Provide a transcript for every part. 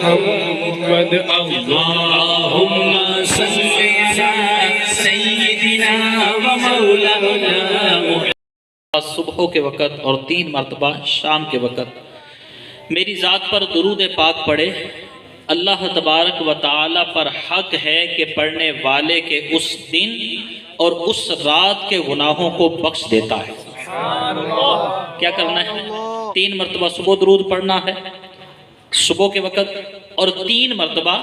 محمد اللہم صلی علی سیدنا و مولانا۔ صبح کے وقت اور 3 مرتبہ شام کے وقت میری ذات پر درود پاک پڑھے۔ اللہ تبارک و تعالی پر حق ہے کہ پڑھنے والے کے اس دن اور اس رات کے گناہوں کو بخش دیتا ہے۔ کیا کرنا ہے؟ 3 مرتبہ صبح درود پڑھنا ہے صبح کے وقت، اور 3 مرتبہ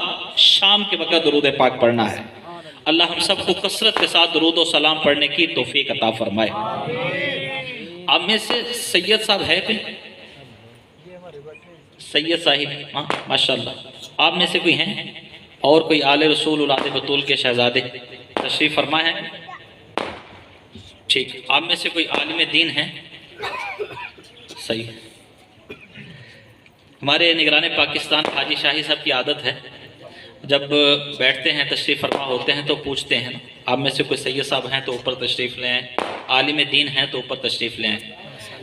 شام کے وقت درود پاک پڑھنا ہے۔ اللہ ہم سب کو کثرت کے ساتھ درود و سلام پڑھنے کی توفیق عطا فرمائے۔ آپ میں سے سید صاحب ہے کوئی؟ سید صاحب، ہاں ماشاءاللہ۔ آپ میں سے کوئی ہیں اور کوئی آل رسول اولاد بطول کے شہزادے تشریف فرما ہے؟ ٹھیک، آپ میں سے کوئی عالم دین ہے؟ صحیح۔ ہمارے نگران پاکستان حاجی شاہی صاحب کی عادت ہے، جب بیٹھتے ہیں تشریف فرما ہوتے ہیں تو پوچھتے ہیں آپ میں سے کوئی سید صاحب ہیں تو اوپر تشریف لیں، عالم دین ہیں تو اوپر تشریف لیں۔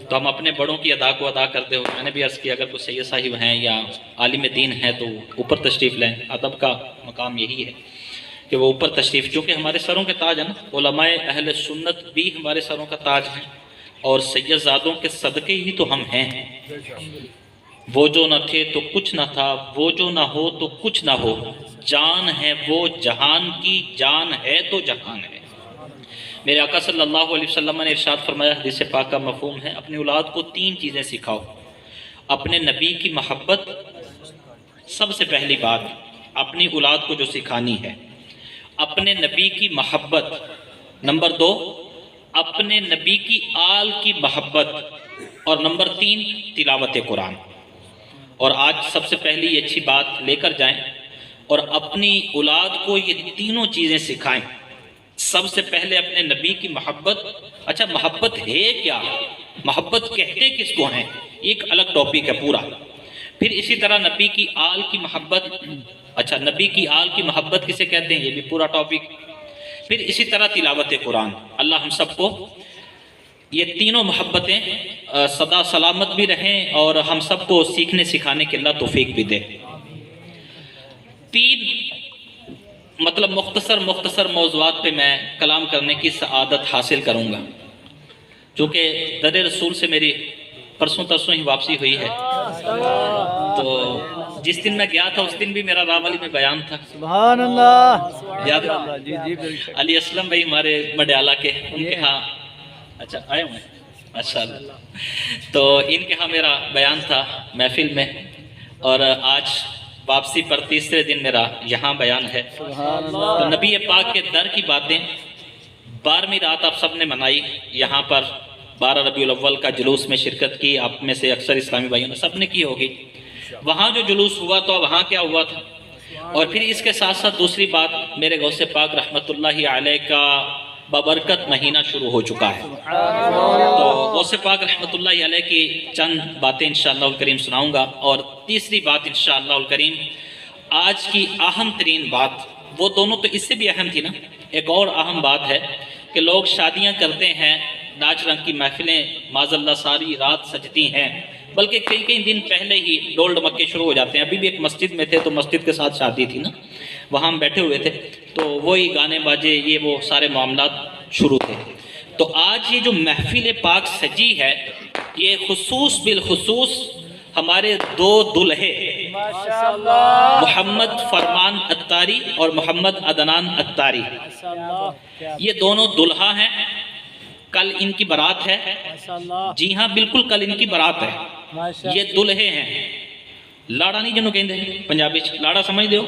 تو ہم اپنے بڑوں کی ادا کو ادا کرتے ہوئے میں نے بھی عرض کیا اگر کوئی سید صاحب ہیں یا عالم دین ہیں تو اوپر تشریف لیں۔ ادب کا مقام یہی ہے کہ وہ اوپر تشریف، چونکہ ہمارے سروں کے تاج ہیں نا، علماء اہل سنت بھی ہمارے سروں کا تاج ہیں، اور سید زادوں کے صدقے ہی تو ہم ہیں۔ وہ جو نہ تھے تو کچھ نہ تھا، وہ جو نہ ہو تو کچھ نہ ہو، جان ہے وہ جہان کی، جان ہے تو جہان ہے۔ میرے آقا صلی اللہ علیہ وسلم نے ارشاد فرمایا، حدیث پاک کا مفہوم ہے، اپنی اولاد کو 3 چیزیں سکھاؤ۔ اپنے نبی کی محبت، سب سے پہلی بات اپنی اولاد کو جو سکھانی ہے، اپنے نبی کی محبت۔ نمبر 2 اپنے نبی کی آل کی محبت، اور نمبر 3 تلاوت قرآن۔ اور آج سب سے پہلی یہ اچھی بات لے کر جائیں اور اپنی اولاد کو یہ تینوں چیزیں سکھائیں۔ سب سے پہلے اپنے نبی کی محبت۔ اچھا محبت ہے کیا؟ محبت کہتے کس کو ہیں؟ ایک الگ ٹاپک ہے پورا۔ پھر اسی طرح نبی کی آل کی محبت۔ اچھا نبی کی آل کی محبت کسے کہتے ہیں؟ یہ بھی پورا ٹاپک۔ پھر اسی طرح تلاوت قرآن۔ اللہ ہم سب کو یہ تینوں محبتیں سدا سلامت بھی رہیں اور ہم سب کو سیکھنے سکھانے کے اللہ توفیق بھی دے۔ 3 مطلب مختصر موضوعات پہ میں کلام کرنے کی سعادت حاصل کروں گا، چونکہ در رسول سے میری پرسوں ترسوں ہی واپسی ہوئی ہے۔ تو جس دن میں گیا تھا اس دن بھی میرا راولی میں بیان تھا۔ سبحان اللہ۔ یاد علی اسلم بھائی ہمارے مڈیالہ کے، ان کے ہاں اچھا آئے ہوئے ماشاءاللہ، تو ان کے ہاں میرا بیان تھا محفل میں، اور آج واپسی پر 3رے دن میرا یہاں بیان ہے۔ تو نبی پاک کے در کی باتیں 12ویں رات آپ سب نے منائی، یہاں پر 12 ربیع الاول کا جلوس میں شرکت کی، آپ میں سے اکثر اسلامی بھائیوں نے سب نے کی ہوگی۔ وہاں جو جلوس ہوا تو وہاں کیا ہوا تھا، اور پھر اس کے ساتھ ساتھ دوسری بات، میرے غوث پاک رحمت اللہ علیہ کا بابرکت مہینہ شروع ہو چکا ہے۔ تو غوث پاک رحمت اللہ علیہ کی چند باتیں انشاءاللہ الکریم سناؤں گا، اور تیسری بات انشاءاللہ الکریم آج کی اہم ترین بات، وہ دونوں تو اس سے بھی اہم تھی نا، ایک اور اہم بات ہے کہ لوگ شادیاں کرتے ہیں، ناچ رنگ کی محفلیں معاذ اللہ ساری رات سجتی ہیں، بلکہ کئی دن پہلے ہی ڈول ڈمکے شروع ہو جاتے ہیں۔ ابھی بھی ایک مسجد میں تھے تو مسجد کے ساتھ شادی تھی نا، وہاں ہم بیٹھے ہوئے تھے تو وہی گانے باجے یہ وہ سارے معاملات شروع تھے۔ تو آج یہ جو محفل پاک سجی ہے، یہ خصوص بالخصوص ہمارے 2 دلہے محمد فرمان اتاری اور محمد عدنان اتاری، یہ دونوں دلہا ہیں۔ کل ان کی برات ہے، جی ہاں بالکل کل ان کی برات ہے۔ یہ دلہے ہیں، لاڑا نہیں جنہوں کہیں دے پنجابی لاڑا سمجھ دیو،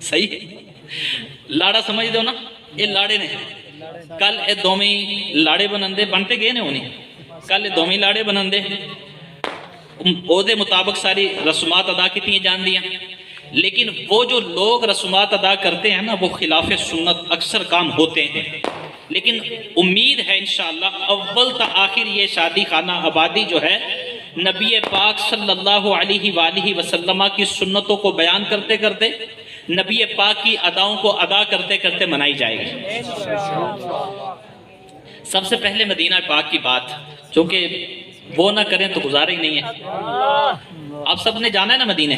صحیح لاڑا سمجھ دیو نا، یہ لاڑے نے۔ کل یہ دومی لاڑے بنندے بنتے گئے نے ہونی، کل یہ دومی لاڑے بنندے او دے مطابق ساری رسومات ادا کی جان دیا، لیکن وہ جو لوگ رسومات ادا کرتے ہیں نا وہ خلاف سنت اکثر کام ہوتے ہیں۔ لیکن امید ہے انشاءاللہ اول تا آخر یہ شادی خانہ آبادی جو ہے نبی پاک صلی اللہ علیہ وآلہ وسلم کی سنتوں کو بیان کرتے کرتے، نبی پاک کی اداؤں کو ادا کرتے کرتے منائی جائے گی۔ سب سے پہلے مدینہ پاک کی بات، چونکہ وہ نہ کریں تو گزارا ہی نہیں ہے۔ آپ سب نے جانا ہے نا مدینے؟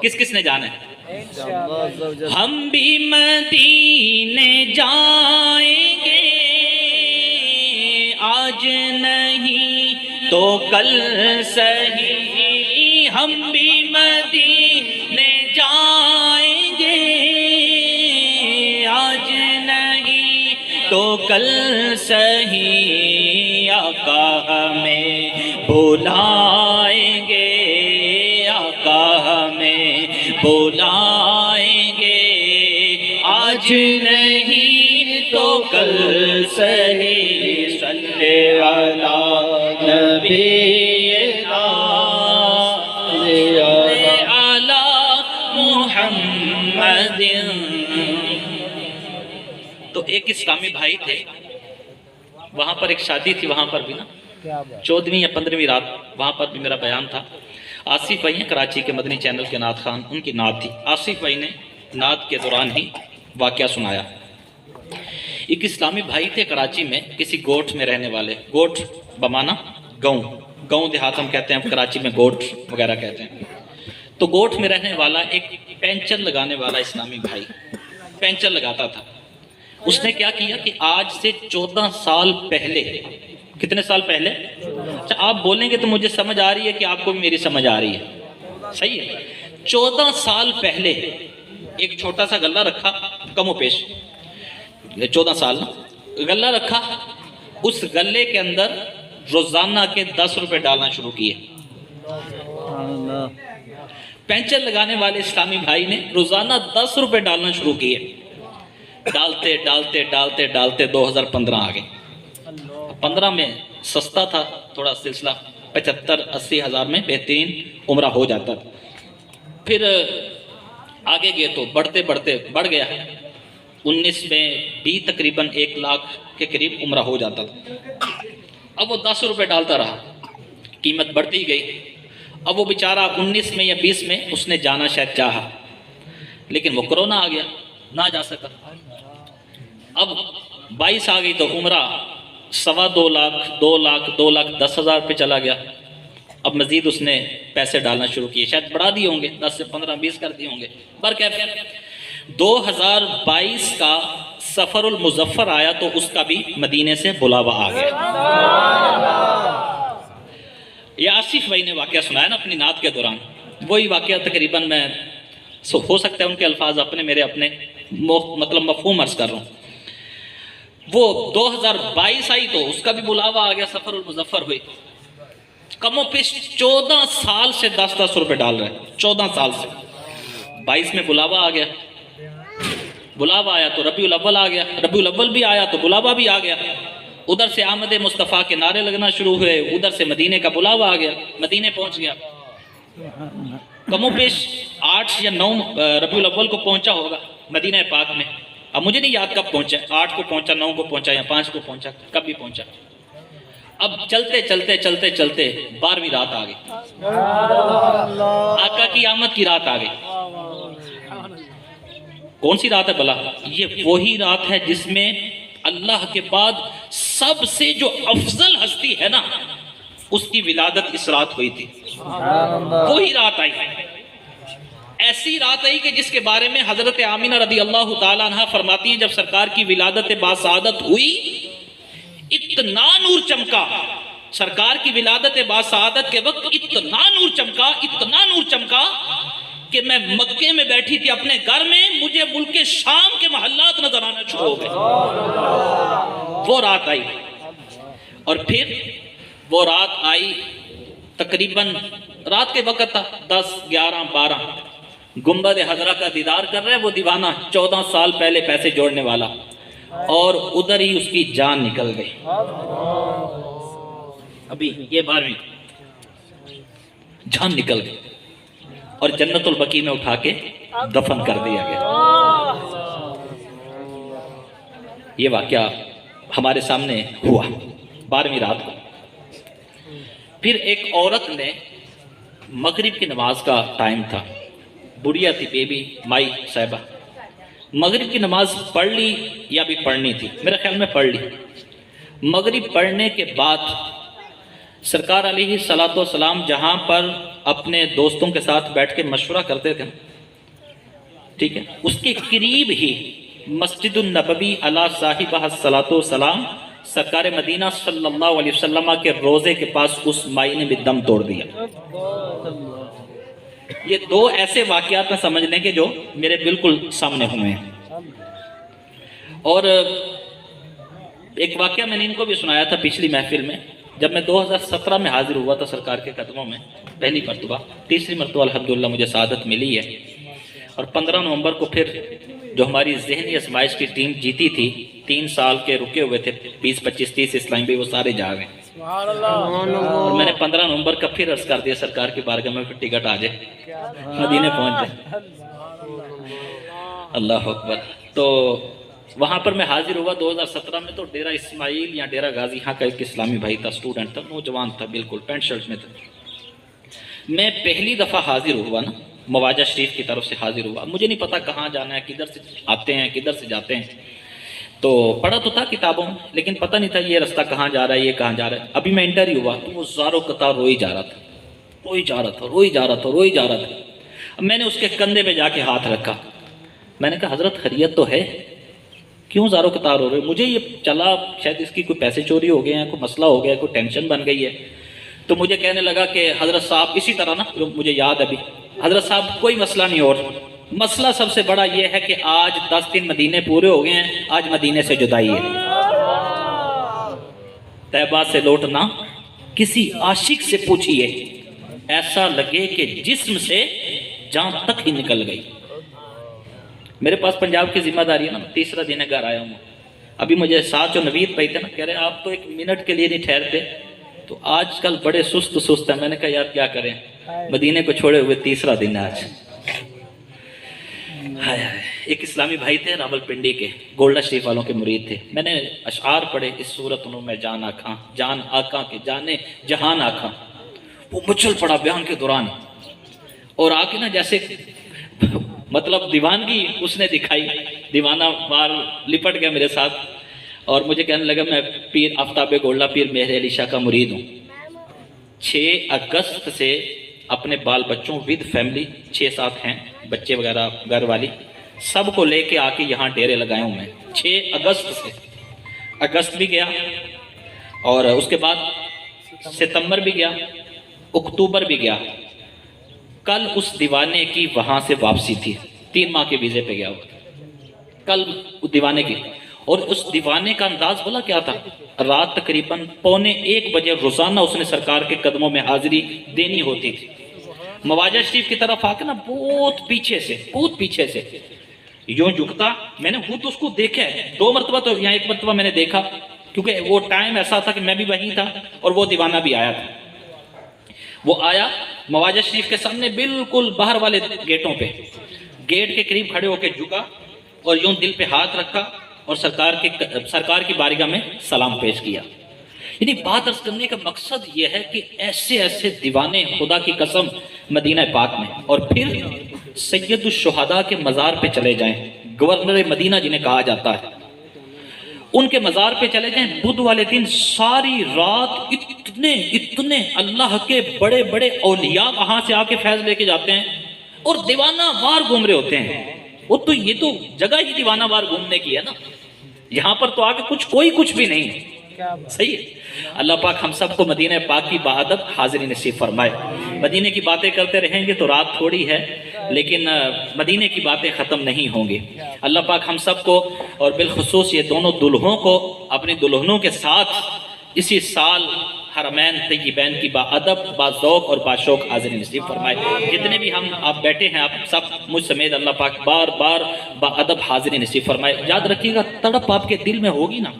کس کس نے جانا ہے؟ ہم بھی مدینے جائیں گے، آج نہیں تو کل سہی، ہم بھی مدینے جائیں گے، آج نہیں تو کل سہی، آقا ہمیں بلائیں گے، آقا ہمیں بلائیں گے، آج نہیں تو کل سہی، صلی علی نبینا علی محمد۔ تو ایک اسلامی بھائی تھے، وہاں پر ایک شادی تھی، وہاں پر بھی نا 14ویں یا 15ویں رات وہاں پر بھی میرا بیان تھا۔ آصف بھائی ہیں کراچی کے مدنی چینل کے نعت خان، ان کی نعت تھی۔ آصف بھائی نے نعت کے دوران ہی واقعہ سنایا۔ ایک اسلامی بھائی تھے کراچی میں، کسی گوٹھ میں رہنے والے، گوٹھ بمانا گاؤں، گاؤں دیہات ہم کہتے ہیں، کراچی میں گوٹھ وغیرہ کہتے ہیں۔ تو گوٹھ میں رہنے والا ایک پینچر لگانے والا اسلامی بھائی پینچر لگاتا تھا۔ اس نے کیا کیا کہ آج سے 14 سال پہلے، کتنے سال پہلے؟ اچھا آپ بولیں گے تو مجھے سمجھ آ رہی ہے کہ آپ کو بھی میری سمجھ آ رہی ہے، صحیح ہے۔ 14 سال پہلے ایک چھوٹا سا غلہ رکھا، کم و بیش 14 سال غلہ رکھا، اس غلے کے اندر روزانہ کے 10 روپے ڈالنا شروع کیے۔ پینچر لگانے والے اسلامی بھائی نے روزانہ 10 روپے ڈالنا شروع کیے، ڈالتے ڈالتے ڈالتے ڈالتے 2015 آ گئے۔ 15 میں سستا تھا تھوڑا سلسلہ، 75-80 ہزار میں بہترین عمرہ ہو جاتا تھا۔ پھر آگے گئے تو بڑھتے بڑھتے بڑھ گیا، 19 میں بھی تقریباً 1 لاکھ کے قریب عمرہ ہو جاتا تھا۔ اب وہ 10 روپے ڈالتا رہا، قیمت بڑھتی گئی۔ اب وہ بیچارہ 19 میں یا 20 میں اس نے جانا شاید چاہا، لیکن وہ کرونا آ گیا، نہ جا سکا۔ اب 22 آ گئی تو عمرہ 2.25 لاکھ 2 لاکھ 10 ہزار پہ چلا گیا۔ اب مزید اس نے پیسے ڈالنا شروع کیے، شاید بڑھا دیے ہوں گے، 10 سے 15 20 کر دیے ہوں گے۔ برکیف 2022 کا سفر المظفر آیا تو اس کا بھی مدینے سے بلاوا آ گیا۔ یہ آصف بھائی نے واقعہ سنایا نا اپنی نعت کے دوران، وہی واقعہ تقریباً میں ہو سکتا ہے ان کے الفاظ اپنے میرے اپنے مطلب مفہوم عرض کر رہا ہوں۔ وہ 2022 آئی تو اس کا بھی بلاوا آ گیا، سفر المظفر ہوئی۔ کم و پیش 14 سال سے 10-10 روپے ڈال رہے ہیں، 14 سال سے۔ 22 میں بلاوا آ گیا، بلاوا آیا تو ربیع الاول آ گیا، ربیع الاول بھی آیا تو بلاوا بھی آ گیا۔ ادھر سے آمد مصطفیٰ کے نعرے لگنا شروع ہوئے، ادھر سے مدینے کا بلاوا آ گیا، مدینے پہنچ گیا۔ کم و بیش 8 یا 9 ربیع الاول کو پہنچا ہوگا مدینہ پاک میں۔ اب مجھے نہیں یاد کب پہنچا، 8 کو پہنچا، 9 کو پہنچا یا 5 کو پہنچا، کب بھی پہنچا۔ اب چلتے چلتے چلتے چلتے 12ویں رات آ گئی، آقا کی آمد کی رات آ گئی۔ کون سی رات ہے بلا؟ یہ وہی رات ہے جس میں اللہ کے بعد سب سے جو افضل ہستی ہے نا، اس کی ولادت اس رات ہوئی تھی۔ وہی رات آئی، ایسی رات آئی کہ جس کے بارے میں حضرت آمینہ رضی اللہ تعالیٰ عنہ فرماتی ہیں جب سرکار کی ولادت باسعادت ہوئی، اتنا نور چمکا، سرکار کی ولادت باسعادت کے وقت اتنا نور چمکا، اتنا نور چمکا کہ میں مکے میں بیٹھی تھی اپنے گھر میں، مجھے ملک شام کے محلات نظر آنا شروع ہو گئے۔ وہ رات آئی، اور پھر وہ رات آئی تقریباً رات کے وقت تھا 10 11 12، گنبد حضرہ کا دیدار کر رہے وہ دیوانہ 14 سال پہلے پیسے جوڑنے والا، اور ادھر ہی اس کی جان نکل گئی۔ ابھی یہ 12ویں جان نکل گئی اور جنت البقیع میں اٹھا کے دفن کر دیا گیا۔ یہ واقعہ ہمارے سامنے ہوا 12ویں رات کو۔ پھر ایک عورت نے، مغرب کی نماز کا ٹائم تھا، بڑھیا تھی، بیبی مائی صاحبہ، مغرب کی نماز پڑھ لی یا بھی پڑھنی تھی، میرے خیال میں پڑھ لی۔ مغرب پڑھنے کے بعد سرکار علیہ الصلوۃ والسلام جہاں پر اپنے دوستوں کے ساتھ بیٹھ کے مشورہ کرتے تھے، ٹھیک ہے، اس کے قریب ہی مسجد النبوی علی صاحبہ الصلوۃ والسلام سرکار مدینہ صلی اللہ علیہ وسلم کے روزے کے پاس اس مائی نے بھی دم توڑ دیا۔ یہ دو ایسے واقعات میں سمجھ لیں کہ جو میرے بالکل سامنے ہوئے ہیں۔ اور ایک واقعہ میں نے ان کو بھی سنایا تھا پچھلی محفل میں، جب میں 2017 میں حاضر ہوا تھا سرکار کے قدموں میں پہلی مرتبہ، تیسری مرتبہ الحمدللہ مجھے سعادت ملی ہے، اور 15 نومبر کو پھر جو ہماری ذہنی آزمائش کی ٹیم جیتی تھی، 3 سال کے رکے ہوئے تھے 20 25 30 اسلامی بھائی، وہ سارے جا گئے۔ اور میں نے 15 نومبر کا پھر عرض کر دیا سرکار کی بارگاہ میں پھر ٹکٹ آ جائے، مدینے پہنچ جائے۔ اللہ اکبر۔ تو وہاں پر میں حاضر ہوا 2017 میں، تو ڈیرہ اسماعیل یا ڈیرہ غازی ہاں کا ایک اسلامی بھائی تھا، اسٹوڈنٹ تھا، نوجوان تھا، بالکل پینٹ شرٹ میں تھا۔ میں پہلی دفعہ حاضر ہوا نا، مواجہ شریف کی طرف سے حاضر ہوا، مجھے نہیں پتا کہاں جانا ہے، کدھر سے آتے ہیں کدھر سے جاتے ہیں، تو پڑھا تو تھا کتابوں میں لیکن پتہ نہیں تھا یہ رستہ کہاں جا رہا ہے، یہ کہاں جا رہا ہے۔ ابھی میں انٹر ہی ہوا تو وہ زاروں قطار روئی جا رہا تھا، روئی جا رہا تھا، روئی جا رہا تھا، روئی جا رہا تھا۔ اب میں نے اس کے کندھے پہ جا کے ہاتھ رکھا، میں نے کہا حضرت خیریت تو ہے، کیوں زاروں قطار ہو رہے؟ مجھے یہ چلا شاید اس کی کوئی پیسے چوری ہو گئے ہیں، کوئی مسئلہ ہو گیا ہے، کوئی ٹینشن بن گئی ہے۔ تو مجھے کہنے لگا کہ حضرت صاحب، اسی طرح نا جو مجھے یاد ابھی، حضرت صاحب کوئی مسئلہ نہیں، اور مسئلہ سب سے بڑا یہ ہے کہ آج 10 دن مدینے پورے ہو گئے ہیں، آج مدینے سے جدائی ہے۔ طیبہ سے لوٹنا کسی عاشق سے پوچھئے، ایسا لگے کہ جسم سے جان تک ہی نکل گئی۔ میرے پاس پنجاب کی ذمہ داری ہے نا، 3را دن گھر آیا ہوں، ابھی مجھے ساتھ جو نوید پہ تھے نا، کہہ رہے آپ تو 1 منٹ کے لیے نہیں ٹھہرتے، تو آج کل بڑے سست ہیں۔ میں نے کہا یار کیا کریں، مدینے کو چھوڑے ہوئے 3را دن ہے آج۔ ایک اسلامی بھائی تھے راول پنڈی کے، گولڈا شریف والوں کے مرید تھے، میں نے اشعار پڑھے، اس صورت انہوں میں جان آکھاں، جان آکھاں کے جانے جہان آکھاں، وہ مچل پڑا بیان کے دوران، اور آ کے نا جیسے مطلب دیوانگی اس نے دکھائی، دیوانہ وار لپٹ گیا میرے ساتھ، اور مجھے کہنے لگا میں پیر آفتاب گولڈا پیر مہر علی شاہ کا مرید ہوں، 6 اگست سے اپنے بال بچوں ود فیملی 6-7 ہیں بچے وغیرہ گھر والی، سب کو لے کے آ کے یہاں ڈیرے لگائے ہوں میں 6 اگست سے۔ اگست بھی گیا، اور اس کے بعد ستمبر بھی گیا، اکتوبر بھی گیا۔ کل اس دیوانے کی وہاں سے واپسی تھی، 3 ماہ کے ویزے پہ گیا ہوا، کل دیوانے کی، اور اس دیوانے کا انداز بولا کیا تھا، رات تقریباً 1:15 بجے روزانہ اس نے سرکار کے قدموں میں حاضری دینی ہوتی تھی۔ مواجہ شریف کی طرف آ کے نا بہت پیچھے سے یوں جھکتا، میں نے خود اس کو دیکھا ہے 2 مرتبہ، تو یہاں 1 مرتبہ میں نے دیکھا، کیونکہ وہ ٹائم ایسا تھا کہ میں بھی وہیں تھا اور وہ دیوانہ بھی آیا تھا۔ وہ آیا مواجہ شریف کے سامنے بالکل باہر والے گیٹوں پہ، گیٹ کے قریب کھڑے ہو کے جھکا اور یوں دل پہ ہاتھ رکھا اور سرکار کی بارگاہ میں سلام پیش کیا۔ یعنی بات عرض کرنے کا مقصد یہ ہے کہ ایسے دیوانے خدا کی قسم مدینہ پاک میں، اور پھر سید الشہداء کے مزار پہ چلے جائیں، گورنر مدینہ جنہیں کہا جاتا ہے، ان کے مزار پہ چلے جائیں، بدھ والے دن ساری رات اتنے اللہ کے بڑے اولیاء وہاں سے آ کے فیض لے کے جاتے ہیں، اور دیوانہ وار گھوم رہے ہوتے ہیں۔ وہ تو یہ تو جگہ ہی دیوانہ وار گھومنے کی ہے نا، یہاں پر تو آگے کوئی کچھ بھی نہیں ہے، صحیح ہے۔ اللہ پاک ہم سب کو مدینہ پاک کی بہادر حاضری نصیب فرمائے۔ مدینے کی باتیں کرتے رہیں گے تو رات تھوڑی ہے، لیکن مدینے کی باتیں ختم نہیں ہوں گی۔ اللہ پاک ہم سب کو، اور بالخصوص یہ دونوں دلہوں کو، اپنی دلہنوں کے ساتھ اسی سال حرمین طیبین کی باادب، باذوق اور باشوق حاضری نصیب فرمائے۔ جتنے بھی آپ بیٹھے ہیں، آپ سب مجھ سمیت اللہ پاک بار باادب حاضری نصیب فرمائے۔ یاد رکھیے گا، تڑپ آپ کے دل میں ہوگی نا،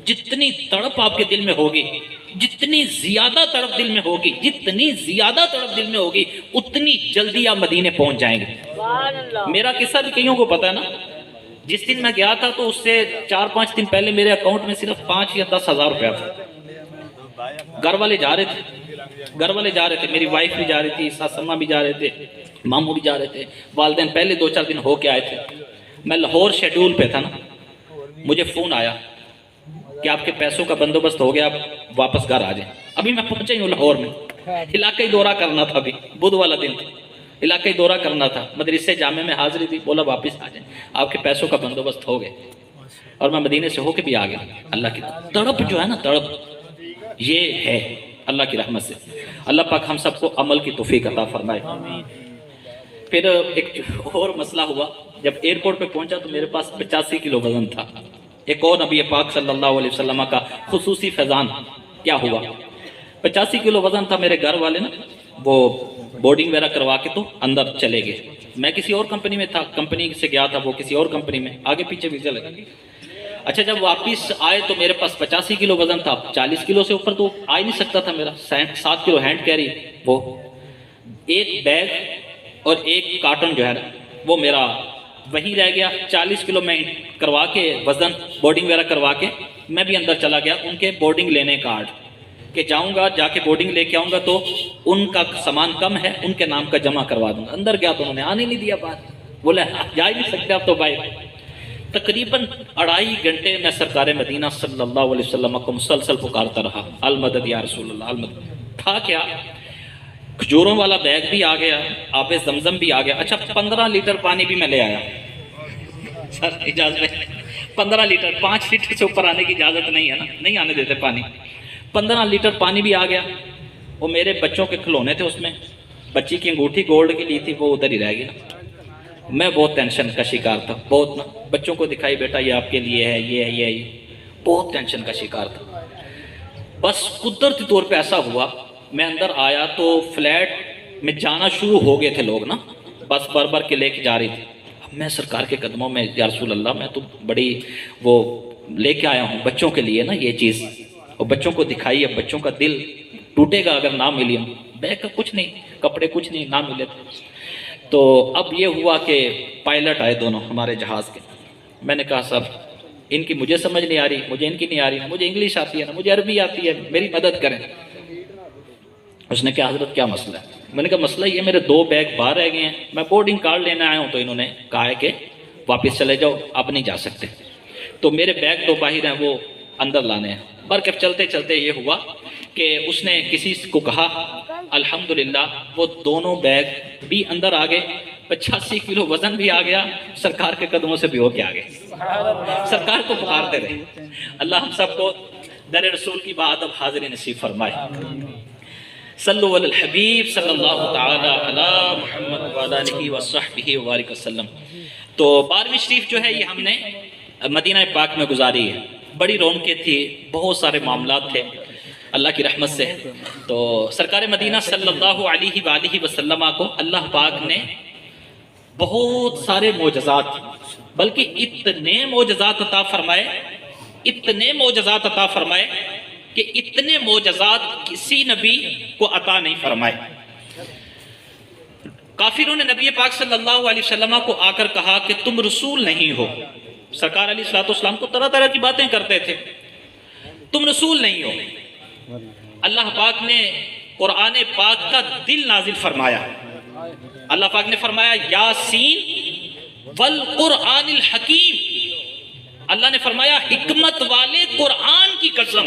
جتنی تڑپ آپ کے دل میں ہوگی، جتنی زیادہ تڑپ دل میں ہوگی، اتنی جلدی آپ مدینے پہنچ جائیں گے۔ میرا قصہ بھی کئیوں کو پتا ہے نا، جس دن میں گیا تھا تو اس سے 4-5 دن پہلے میرے اکاؤنٹ میں صرف 5 یا 10 ہزار روپیہ تھا۔ گھر والے جا رہے تھے، میری وائف بھی جا رہی تھی، ساس اماں بھی جا رہے تھے، ماموں بھی جا رہے تھے، والدین پہلے 2-4 دن ہو کے آئے تھے۔ میں لاہور شیڈول پہ تھا نا، مجھے فون آیا کہ آپ کے پیسوں کا بندوبست ہو گیا، آپ واپس گھر آ جائیں۔ ابھی میں پہنچا ہی ہوں لاہور میں، علاقائی دورہ کرنا تھا، ابھی بدھ والا دن تھا، علاقائی دورہ کرنا تھا، مدرسے جامع میں حاضری تھی، بولا واپس آ جائیں، آپ کے پیسوں کا بندوبست ہو گئے، اور میں مدینے سے ہو کے بھی آ گیا۔ اللہ کی تڑپ جو ہے نا، تڑپ یہ ہے اللہ کی رحمت سے۔ اللہ پاک ہم سب کو عمل کی توفیق عطا فرمائے۔ پھر ایک اور مسئلہ ہوا، جب ایئرپورٹ پہ پہنچا تو میرے پاس 85 کلو وزن تھا۔ ایک اور نبی پاک صلی اللہ علیہ وسلم کا خصوصی فیضان کیا ہوا، 85 کلو وزن تھا۔ میرے گھر والے نا وہ بورڈنگ وغیرہ کروا کے تو اندر چلے گئے، میں کسی اور کمپنی میں تھا، کمپنی سے گیا تھا، وہ کسی اور کمپنی میں، آگے پیچھے بھی چلے گئے۔ اچھا جب واپس آئے تو میرے پاس 85 کلو وزن تھا، 40 کلو سے اوپر تو آ ہی نہیں سکتا تھا میرا، 7 کلو ہینڈ کیری، وہ ایک بیگ اور ایک کارٹن جو ہے نا وہ میرا وہیں رہ گیا۔ 40 کلو میں کروا کے وزن بورڈنگ وغیرہ کروا کے میں بھی اندر چلا گیا، ان کے بورڈنگ لینے کارڈ کہ جاؤں گا، جا کے بورڈنگ لے کے آؤں گا تو ان کا سامان کم ہے، ان کے نام کا جمع کروا دوں گا۔ اندر گیا تو انہوں نے آنے نہیں دیا بات، بولا جا ہی نہیں سکتے آپ تو بھائی۔ تقریباً 2.5 گھنٹے میں سرکار مدینہ صلی اللہ علیہ وسلم کو مسلسل پکارتا رہا، المدد یا رسول اللہ المدد۔ تھا کیا، کھجوروں والا بیگ بھی آ گیا، آب زمزم بھی آ گیا۔ اچھا 15 لیٹر پانی بھی میں لے آیا، سر اجازت ہے 15 لیٹر، 5 لیٹر سے اوپر آنے کی اجازت نہیں ہے نا، نہیں آنے دیتے پانی۔ 15 لیٹر پانی بھی آ گیا۔ وہ میرے بچوں کے کھلونے تھے، اس میں بچی کی انگوٹھی گولڈ کی لی تھی، وہ ادھر ہی رہ گئی نا۔ میں بہت ٹینشن کا شکار تھا، بہت نا، بچوں کو دکھائی بیٹا یہ آپ کے لیے ہے، یہ ہے، یہ بہت ٹینشن کا شکار تھا۔ بس قدرتی طور پہ ایسا ہوا، میں اندر آیا تو فلیٹ میں جانا شروع ہو گئے تھے لوگ نا، بس بر کے لے کے جا رہی تھی۔ اب میں سرکار کے قدموں میں، یا رسول اللہ میں تو بڑی وہ لے کے آیا ہوں بچوں کے لیے نا یہ چیز، اور بچوں کو دکھائی، اب بچوں کا دل ٹوٹے گا اگر نہ ملی، بیگ کا کچھ نہیں، کپڑے کچھ نہیں، نہ ملے تو اب یہ ہوا کہ پائلٹ آئے دونوں ہمارے جہاز کے۔ میں نے کہا صاحب ان کی مجھے سمجھ نہیں آ رہی، مجھے ان کی نہیں آ رہی، مجھے انگلش آتی ہے نا، مجھے عربی آتی ہے، میری مدد کریں۔ اس نے کہا حضرت کیا مسئلہ ہے؟ میں نے کہا مسئلہ یہ میرے 2 بیگ باہر رہ گئے ہیں، میں بورڈنگ کارڈ لینے آیا ہوں تو انہوں نے کہا ہے کہ واپس چلے جاؤ، آپ نہیں جا سکتے۔ تو میرے بیگ 2 باہر ہیں، وہ اندر لانے ہیں۔ برکب چلتے چلتے یہ ہوا کہ اس نے کسی کو کہا، الحمدللہ وہ دونوں بیگ بھی اندر آ گئے، 85 کلو وزن بھی آ گیا، سرکار کے قدموں سے بھی ہو کے آ گئے۔ سرکار کو پکارتے رہے۔ اللہ ہم سب کو در رسول کی بات اب حاضر نصیب فرمائے۔ صلو علی الحبیب صلی اللہ تعالی علی محمد وعلی آلہ وصحبہ وبارک وسلم۔ تو 12ویں شریف جو ہے یہ ہم نے مدینہ پاک میں گزاری ہے، بڑی رونقیں تھی، بہت سارے معاملات تھے اللہ کی رحمت سے۔ تو سرکار مدینہ صلی اللہ علیہ وآلہ وسلم کو اللہ پاک نے بہت سارے معجزات، بلکہ اتنے معجزات عطا فرمائے، اتنے معجزات عطا فرمائے کہ اتنے معجزات کسی نبی کو عطا نہیں فرمائے۔ کافروں نے نبی پاک صلی اللہ علیہ وسلم کو آ کر کہا کہ تم رسول نہیں ہو۔ سرکار علیہ السلام کو طرح طرح کی باتیں کرتے تھے، تم رسول نہیں ہو۔ اللہ پاک نے قرآن پاک کا دل نازل فرمایا۔ اللہ پاک نے فرمایا یاسین والقرآن الحکیم، اللہ نے فرمایا حکمت والے قرآن کی قسم،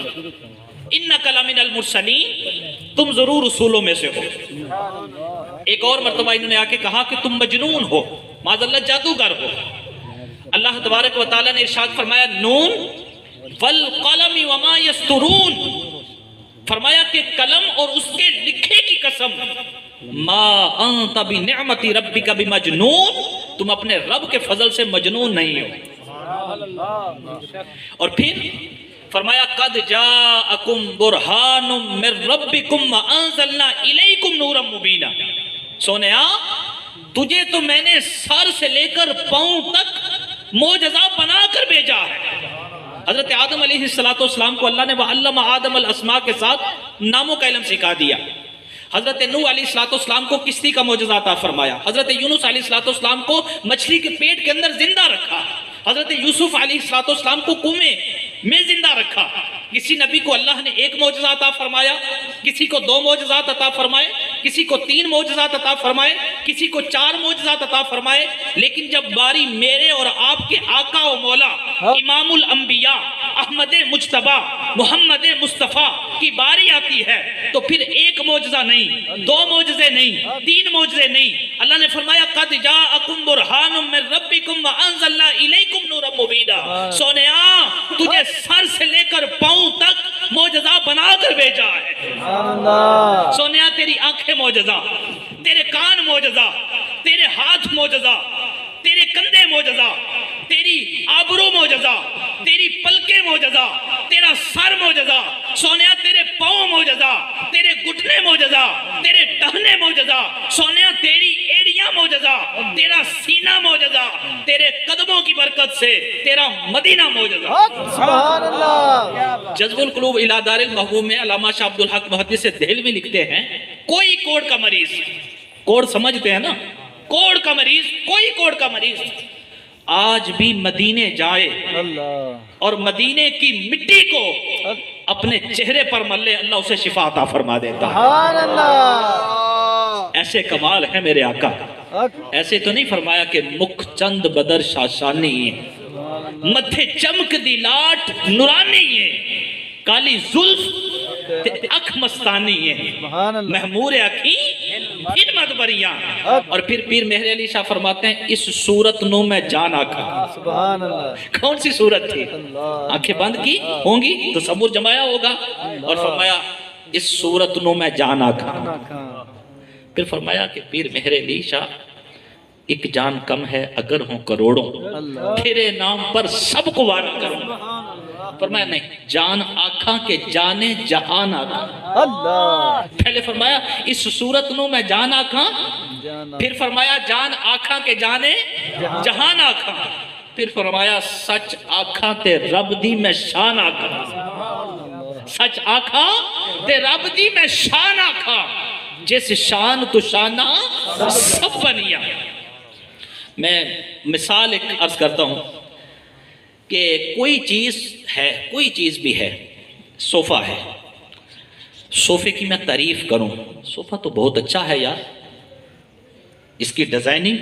انک لمن المرسلین، تم ضرور رسولوں میں سے ہو۔ ایک اور مرتبہ انہوں نے آ کے کہا کہ تم مجنون ہو، معاذ اللہ جادوگر ہو۔ اللہ تبارک و تعالیٰ نے ارشاد فرمایا نون والقلم وما یسطرون، فرمایا کہ قلم اور اس کے لکھے کی قسم، ما انت بنعمت ربک بمجنون، تم اپنے رب کے فضل سے مجنون نہیں ہو۔ اور پھر فرمایا قد جاءکم برہان من ربکم وانزلنا الیکم نورا مبینا، سونیا تجھے تو میں نے سر سے لے کر پاؤں تک معجزہ بنا کر بھیجا ہے۔ حضرت آدم علیہ السلام کو اللہ نے وَعَلَّمَ آدم الاسماء کے ساتھ ناموں کا علم سکھا دیا۔ حضرت نوح علیہ السلام کو کشتی کا معجزہ عطا فرمایا۔ حضرت یونس علیہ السلام کو مچھلی کے پیٹ کے اندر زندہ رکھا۔ حضرت یوسف علیہ السلام کو کنویں میں زندہ رکھا۔ کسی نبی کو اللہ نے 1 معجزہ عطا فرمایا، کسی کو 2 معجزات عطا فرمائے، کسی کو 3 معجزات عطا فرمائے، کسی کو 4 معجزات عطا فرمائے، لیکن جب باری میرے اور آپ کے آقا و مولا امام الانبیاء احمد مجتبی محمد مصطفیٰ کی باری آتی ہے تو پھر 1 معجزہ نہیں، 2 معجزے نہیں، 3 معجزے نہیں، اللہ نے فرمایا قد جاءکم برہان من ربکم وانزلنا الیکم نورا مبینا۔ سونیا تجھے سر سے لے کر پاؤں تک معجزہ بنا کر بھیجا ہے۔ سونیا تیری آنکھیں معجزہ، تیرے کان معجزہ، تیرے ہاتھ معجزہ، تیرے کندھے معجزہ، تیری آبرو معجزہ، تیری پلکیں معجزہ، تیرا سر معجزہ، سونیا تیرے پاؤں معجزہ، تیرے گھٹنے معجزہ، تیرے ٹہنے معجزہ، سونیا تیری ایڑیاں معجزہ، تیرا سینہ معجزہ، تیرے قدموں کی برکت سے تیرا مدینہ معجزہ۔ سبحان اللہ۔ جذب القلوب الی دار المحبوب میں علامہ شاہ عبد الحق محدث دہلوی لکھتے ہیں کوئی کوڑ کا مریض، کوڑ سمجھتے ہیں نا، کوڑ کا مریض، کوئی کوڑ کا مریض آج بھی مدینے جائے اور مدینے کی مٹی کو اپنے چہرے پر ملے، اللہ اسے شفا عطا فرما دیتا ہے۔ سبحان اللہ۔ ایسے کمال ہے میرے آقا، ایسے تو نہیں فرمایا کہ مکھ چند بدر شاشانی ہے، متھے چمک دی لاٹ نورانی ہے، کالی زلف اکھ مستانی ہے، محمور اکھیں خدمت بریاں۔ اور پھر پیر مہر علی شاہ فرماتے ہیں اس صورت نو میں جان آکھا۔ سبحان اللہ۔ کون سی صورت تھی؟ آنکھیں بند کی ہوں گی تو صبر جمایا ہوگا، اور فرمایا اس صورت نو میں جان آکھا۔ پھر فرمایا کہ پیر مہر علی شاہ ایک جان کم ہے اگر ہوں کروڑوں، تیرے نام پر سب کو وارا کروں۔ فرمایا نہیں، جان آنکھاں کے جانے جہان آنکھاں۔ اللہ۔ پہلے فرمایا اس صورت نو میں جان آنکھاں، پھر فرمایا جان آنکھاں کے جانے جہان آنکھاں، پھر فرمایا سچ آنکھاں تے رب دی میں شان آنکھاں، سچ آنکھاں تے رب دی میں شان آنکھاں، جس شان تو شانہ سب بنیا۔ میں مثال ایک عرض کرتا ہوں کہ کوئی چیز ہے، کوئی چیز بھی ہے، صوفہ ہے، صوفے کی میں تعریف کروں، صوفہ تو بہت اچھا ہے یار، اس کی ڈیزائننگ،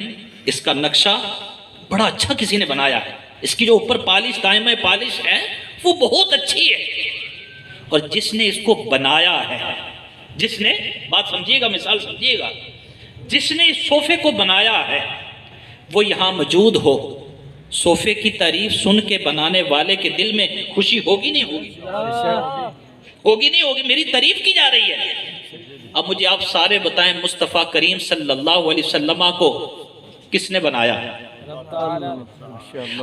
اس کا نقشہ بڑا اچھا کسی نے بنایا ہے، اس کی جو اوپر پالش قائم ہے، پالش ہے، وہ بہت اچھی ہے، اور جس نے اس کو بنایا ہے، جس نے، بات سمجھیے گا، مثال سمجھیے گا، جس نے اس صوفے کو بنایا ہے وہ یہاں موجود ہو، صوفے کی تعریف سن کے بنانے والے کے دل میں خوشی ہوگی نہیں ہوگی؟ ہوگی نہیں ہوگی؟ میری تعریف کی جا رہی ہے۔ اب مجھے آپ سارے بتائیں مصطفیٰ کریم صلی اللہ علیہ وسلم کو کس نے بنایا ہے؟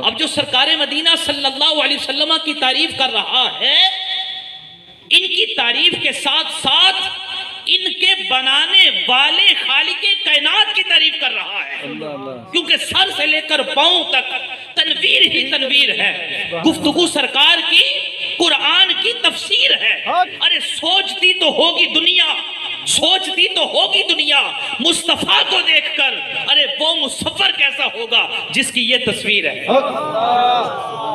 اب جو سرکار مدینہ صلی اللہ علیہ وسلم کی تعریف کر رہا ہے، ان کی تعریف کے ساتھ ساتھ ان کے بنانے والے خالق کائنات کی تعریف کر رہا ہے، کیونکہ سر سے لے کر پاؤں تک تنویر ہی تنویر ہے، گفتگو سرکار کی قرآن کی تفسیر ہے۔ ارے سوچتی تو ہوگی دنیا، سوچتی تو ہوگی دنیا مصطفیٰ کو دیکھ کر، ارے وہ مصور کیسا ہوگا جس کی یہ تصویر ہے۔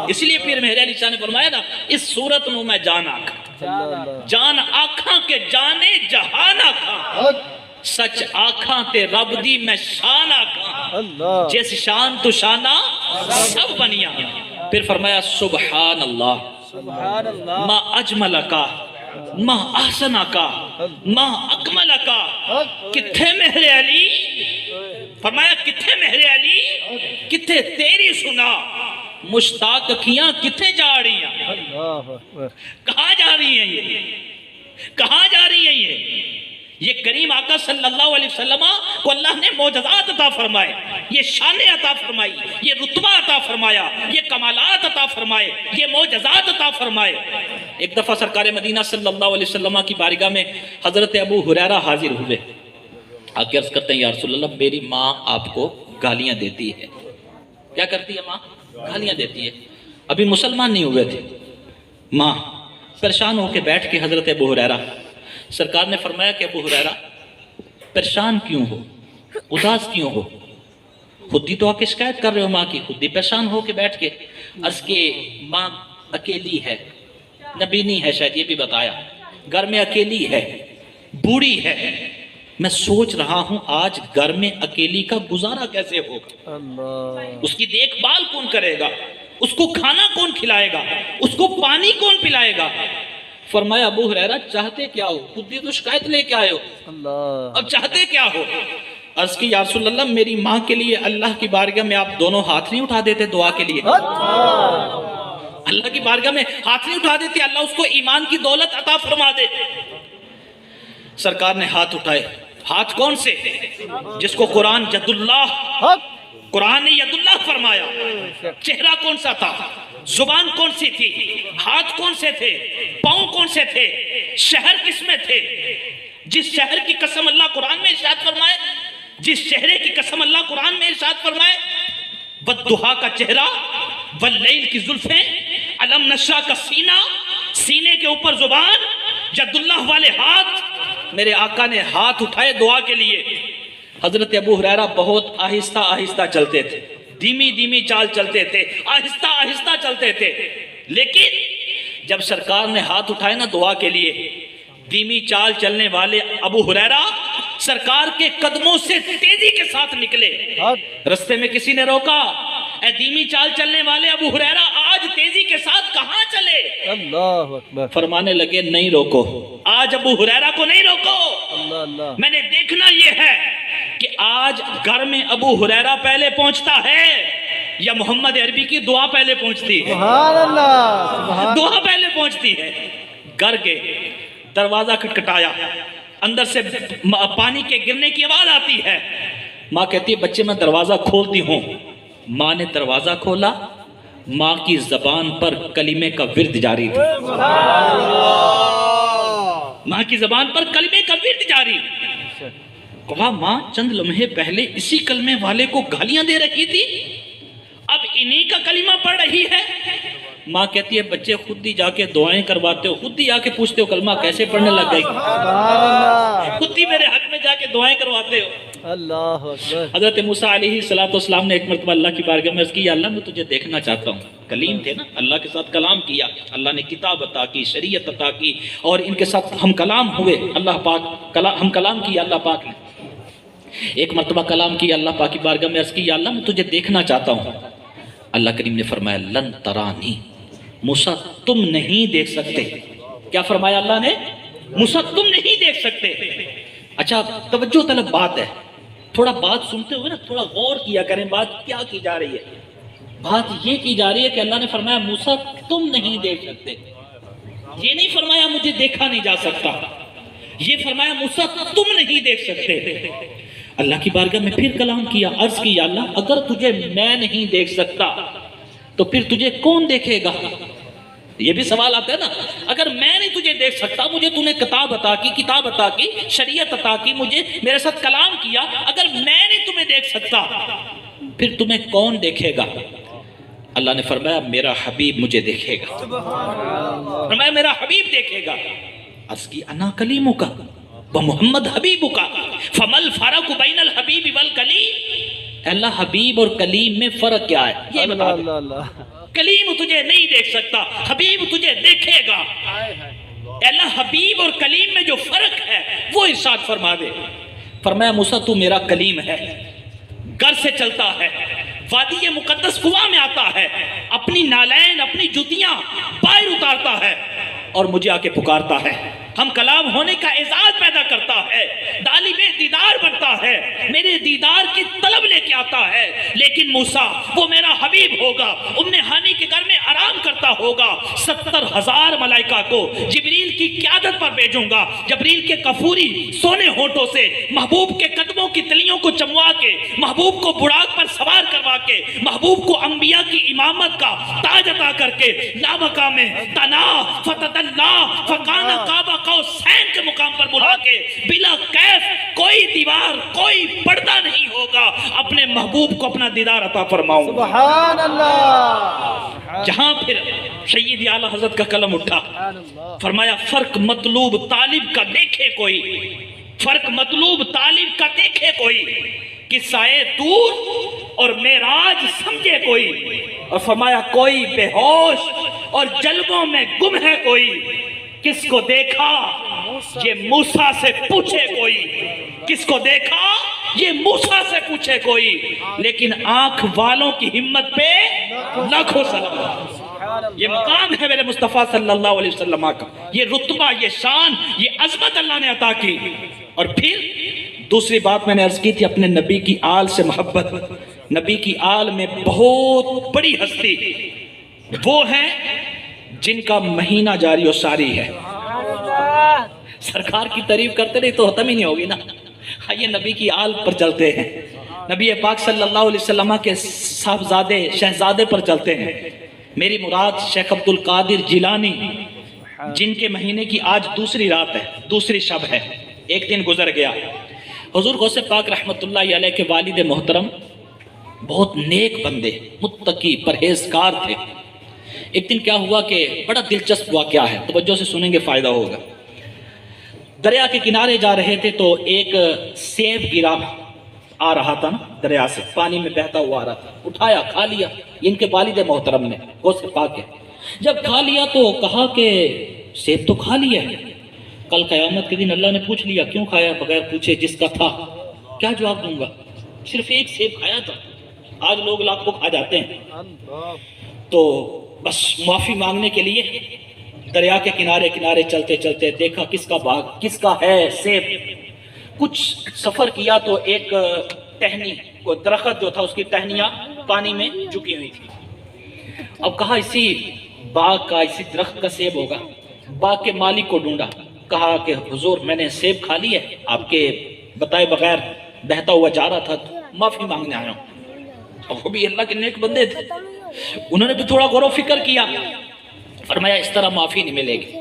اس لیے پیر مہر علی شاہ نے فرمایا نا اس صورت نو میں جان آنکھاں، جان آنکھاں کے جانے جہان آنکھاں، سچ آنکھاں تے رب دی میں شان آنکھاں، جیس شان تو شانہ سب بنیا۔ پھر فرمایا سبحان اللہ ما اجملکا ما احسنکا ما اکملکا۔ کتھے مہر علی؟ فرمایا کتھے مہر علی؟ کتھے تیری سنا مشتاق کیاں کتھے جا رہی ہیں؟ کہاں جا رہی ہیں یہ؟ کہاں جا رہی ہیں یہ کریم آقا صلی اللہ علیہ وسلم کو اللہ نے معجزات عطا فرمائے، یہ شانیں عطا فرمائی، یہ رتبہ عطا فرمایا، یہ کمالات عطا فرمائے، یہ معجزات عطا فرمائے۔ ایک دفعہ سرکار مدینہ صلی اللہ علیہ وسلم کی بارگاہ میں حضرت ابو ہریرہ حاضر ہوئے، آکے عرض کرتے ہیں یا رسول اللہ میری ماں آپ کو گالیاں دیتی ہے۔ کیا کرتی ہے ماں؟ گالیاں دیتی ہے۔ ابھی مسلمان نہیں ہوئے تھے، ماں پریشان ہو کے بیٹھ کے حضرت ابو ہریرہ، سرکار نے فرمایا کہ ابو ہریرہ پریشان کیوں ہو، اداس کیوں ہو؟ خود ہی تو آ کے شکایت کر رہے ہو ماں کی، خود ہی پریشان ہو کے بیٹھ کے۔ عرض کہ ماں اکیلی ہے، نبی نہیں ہے، شاید یہ بھی بتایا، گھر میں اکیلی ہے، بوڑھی ہے، میں سوچ رہا ہوں آج گھر میں اکیلی کا گزارا کیسے ہوگا، اللہ اس کی دیکھ بھال کون کرے گا، اس کو کھانا کون کھلائے گا، اس کو پانی کون پلائے گا۔ فرمایا ابو ہریرہ چاہتے کیا ہو، خود بھی تو شکایت لے کے آئے ہو، اللہ اب چاہتے کیا ہو؟ عرض کی یا رسول اللہ میری ماں کے لیے اللہ کی بارگاہ میں آپ دونوں ہاتھ نہیں اٹھا دیتے دعا کے لیے، اللہ کی بارگاہ میں ہاتھ نہیں اٹھا دیتے، اللہ اس کو ایمان کی دولت عطا فرما دے۔ سرکار نے ہاتھ اٹھائے، ہاتھ کون سے؟ جس کو قرآن ید اللہ، حق قرآن نے ید اللہ فرمایا۔ چہرہ کون سا تھا، زبان کون سی تھی، ہاتھ کون سے تھے، پاؤں کون سے تھے، شہر کس میں تھے؟ جس شہر کی قسم اللہ قرآن میں ارشاد فرمائے، جس چہرے کی قسم اللہ قرآن میں ارشاد فرمائے، والضحیٰ کا چہرہ، واللیل کی زلفیں، علم نشرح کا سینہ، سینے کے اوپر زبان، ید اللہ والے ہاتھ۔ میرے آقا نے ہاتھ اٹھائے دعا کے لیے۔ حضرت ابو ہریرہ بہت آہستہ آہستہ چلتے تھے، دھیمی دھیمی چال چلتے تھے، آہستہ آہستہ چلتے تھے، لیکن جب سرکار نے ہاتھ اٹھائے نا دعا کے لیے، دھیمی چال چلنے والے ابو ہریرہ سرکار کے قدموں سے تیزی کے ساتھ نکلے۔ حق رستے میں کسی نے روکا، اے دھیمی چال چلنے والے ابو ہریرہ آج تیزی کے ساتھ کہاں چلے؟ اللہ اکبر فرمانے لگے نہیں روکو، آج ابو ہریرہ کو نہیں روکو، اللہ اللہ میں نے دیکھنا یہ ہے کہ آج گھر میں ابو ہریرہ پہلے پہنچتا ہے یا محمد عربی کی دعا پہلے پہنچتی ہے؟ سبحان اللہ سبحان دعا پہلے پہنچتی ہے۔ گھر کے دروازہ کھٹکھٹایا، اندر سے پانی کے گرنے کی آواز آتی ہے۔ ماں کہتی ہے بچے میں دروازہ کھولتی ہوں۔ ماں نے دروازہ کھولا، ماں کی زبان پر کلمے کا ورد جاری تھا، ماں کی زبان پر کلمے کا ورد جاری۔ کہا ماں چند لمحے پہلے اسی کلمے والے کو گالیاں دے رہی تھی، اب انہی کا کلمہ پڑھ رہی ہے۔ ماں کہتی ہے بچے خود ہی جا کے دعائیں کرواتے ہو، خود ہی آ کے پوچھتے ہو کلمہ کیسے پڑھنے لگ گئی، سبحان اللہ خود ہی میرے حق میں جا کے دعائیں کرواتے ہو۔ اللہ اکبر حضرت موسیٰ علیہ السلام نے ایک مرتبہ اللہ کی بارگاہ میں عرض کی یا اللہ میں تجھے دیکھنا چاہتا ہوں۔ کلیم تھے نا، اللہ کے ساتھ کلام کیا، اللہ نے کتاب عطا کی، شریعت عطا کی، اور ان کے ساتھ ہم کلام ہوئے، اللہ پاک ہم کلام کیا اللہ پاک نے۔ ایک مرتبہ کلام کیا، اللہ پاک کی بارگاہ میں عرض کی یا اللہ میں تجھے دیکھنا چاہتا ہوں۔ اللہ کریم نے فرمایا لن ترانی، موسیٰ تم نہیں دیکھ سکتے۔ کیا فرمایا اللہ نے؟ موسیٰ تم نہیں دیکھ سکتے۔ اچھا توجہ طلب بات ہے، تھوڑا بات سنتے ہوئے نا تھوڑا غور کیا کریں، بات کیا کی جا رہی ہے؟ بات یہ کی جا رہی ہے کہ اللہ نے فرمایا موسیٰ تم نہیں دیکھ سکتے، یہ نہیں فرمایا مجھے دیکھا نہیں جا سکتا، یہ فرمایا موسیٰ تم نہیں دیکھ سکتے۔ اللہ کی بارگاہ میں پھر کلام کیا، عرض کی یا اللہ اگر تجھے میں نہیں دیکھ سکتا تو پھر تجھے کون دیکھے گا؟ یہ بھی سوال آتا ہے نا، اگر میں نہیں تجھے دیکھ سکتا، مجھے تو نے کتاب عطا کی، شریعت عطا کی، مجھے میرے ساتھ کلام کیا، اگر میں نہیں تمہیں دیکھ سکتا پھر تمہیں کون دیکھے گا؟ اللہ نے فرمایا میرا حبیب مجھے دیکھے گا، فرمایا میرا حبیب دیکھے گا۔ عرض کی انا کلیمک ومحمد حبیبک فمل فرق بین الحبیب والکلیم، اللہ حبیب اور کلیم میں فرق کیا ہے یہ بتا دے۔ اللہ اللہ کلیم تجھے نہیں دیکھ سکتا، حبیب تجھے دیکھے گا۔ اللہ حبیب اور کلیم میں جو فرق ہے وہ ارشاد فرما دے۔ فرمایا موسیٰ تو میرا کلیم ہے، گھر سے چلتا ہے، وادی مقدس قوا میں آتا ہے، اپنی نالین اپنی جوتیاں باہر اتارتا ہے اور مجھے آ کے پکارتا ہے، ہم کلام ہونے کا اعزاز پیدا کرتا ہے، طالب دیدار بنتا ہے، میرے دیدار کی طلب لے کے آتا ہے۔ لیکن موسیٰ وہ میرا حبیب ہوگا، ام ہانی کے گھر میں آرام کرتا ہوگا، 70,000 ملائکہ کو جبریل کی قیادت پر بھیجوں گا، جبریل کے کفوری سونے ہونٹوں سے محبوب کے قدموں کی تلیوں کو چموا کے، محبوب کو بڑاک پر سوار کروا کے، محبوب کو انبیاء کی امامت کا تاج عطا کر کے لامقام تنا فتدلا فکان کعبہ قوسین کے مقام پر بلا کے بلا کیف کوئی دیوار کوئی پردہ نہیں ہوگا، اپنے محبوب کو اپنا دیدار عطا فرماؤں۔ سبحان اللہ جہاں پھر سید اعلیٰ حضرت کا قلم اٹھا، فرمایا فرق مطلوب طالب کا دیکھے کوئی، فرق مطلوب طالب کا دیکھے کوئی، قصۂ دور اور معراج سمجھے کوئی، اور فرمایا کوئی بے ہوش اور جلووں میں گم ہے کوئی، کس کو دیکھا یہ موسیٰ سے پوچھے کوئی۔ کس کو دیکھا؟ یہ موسیٰ سے پوچھے کوئی، لیکن آنکھ والوں کی ہمت پہ لاکھوں سلام۔ یہ مقام ہے میرے مصطفیٰ صلی اللہ علیہ وسلم کا، یہ رتبہ، یہ شان، یہ عظمت اللہ نے عطا کی۔ اور پھر دوسری بات میں نے عرض کی تھی اپنے نبی کی آل سے محبت۔ نبی کی آل میں بہت بڑی ہستی وہ ہیں جن کا مہینہ جاری و ساری ہے۔ سرکار کی تعریف کرتے رہے تو ختم ہی نہیں ہوگی نا۔ یہ نبی کی آل پر چلتے ہیں، نبی پاک صلی اللہ علیہ وسلم کے صاحبزادے شہزادے پر چلتے ہیں۔ میری مراد شیخ عبد القادر جیلانی، جن کے مہینے کی آج دوسری رات ہے، دوسری شب ہے، ایک دن گزر گیا۔ حضور غوث پاک رحمت اللہ علیہ کے والد محترم بہت نیک بندے، متقی، پرہیزگار تھے۔ ایک دن کیا ہوا کہ بڑا دلچسپ واقعہ ہے، توجہ سے سنیں گے فائدہ ہوگا۔ دریا کے کنارے جا رہے تھے تو ایک سیب گرا آ رہا تھا نا، دریا سے پانی میں بہتا ہوا آ رہا تھا، اٹھایا، کھا لیا ان کے والد محترم نے، غوث پاک کے۔ جب کھا لیا تو کہا کہ سیب تو کھا لیا ہے، کل قیامت کے دن اللہ نے پوچھ لیا کیوں کھایا بغیر پوچھے جس کا تھا؟ کیا جواب دوں گا؟ صرف ایک سیب کھایا تھا، آج لوگ لاکھوں کھا جاتے ہیں۔ تو بس معافی مانگنے کے لیے دریا کے کنارے کنارے چلتے چلتے دیکھا کس کا باغ، کس کا ہے سیب۔ کچھ سفر کیا تو ایک ٹہنی، وہ درخت جو تھا اس کی ٹہنیاں پانی میں جھکی ہوئی تھی۔ اب کہا اسی باغ کا، اسی درخت کا سیب ہوگا۔ باغ کے مالک کو ڈھونڈا، کہا کہ حضور میں نے سیب کھا لی ہے، آپ کے بتائے بغیر بہتا ہوا جا رہا تھا، معافی مانگنے آیا ہوں۔ اب وہ بھی اللہ کے نیک بندے تھے، انہوں نے بھی تھوڑا غور و فکر کیا، فرمایا اس طرح معافی نہیں ملے گی۔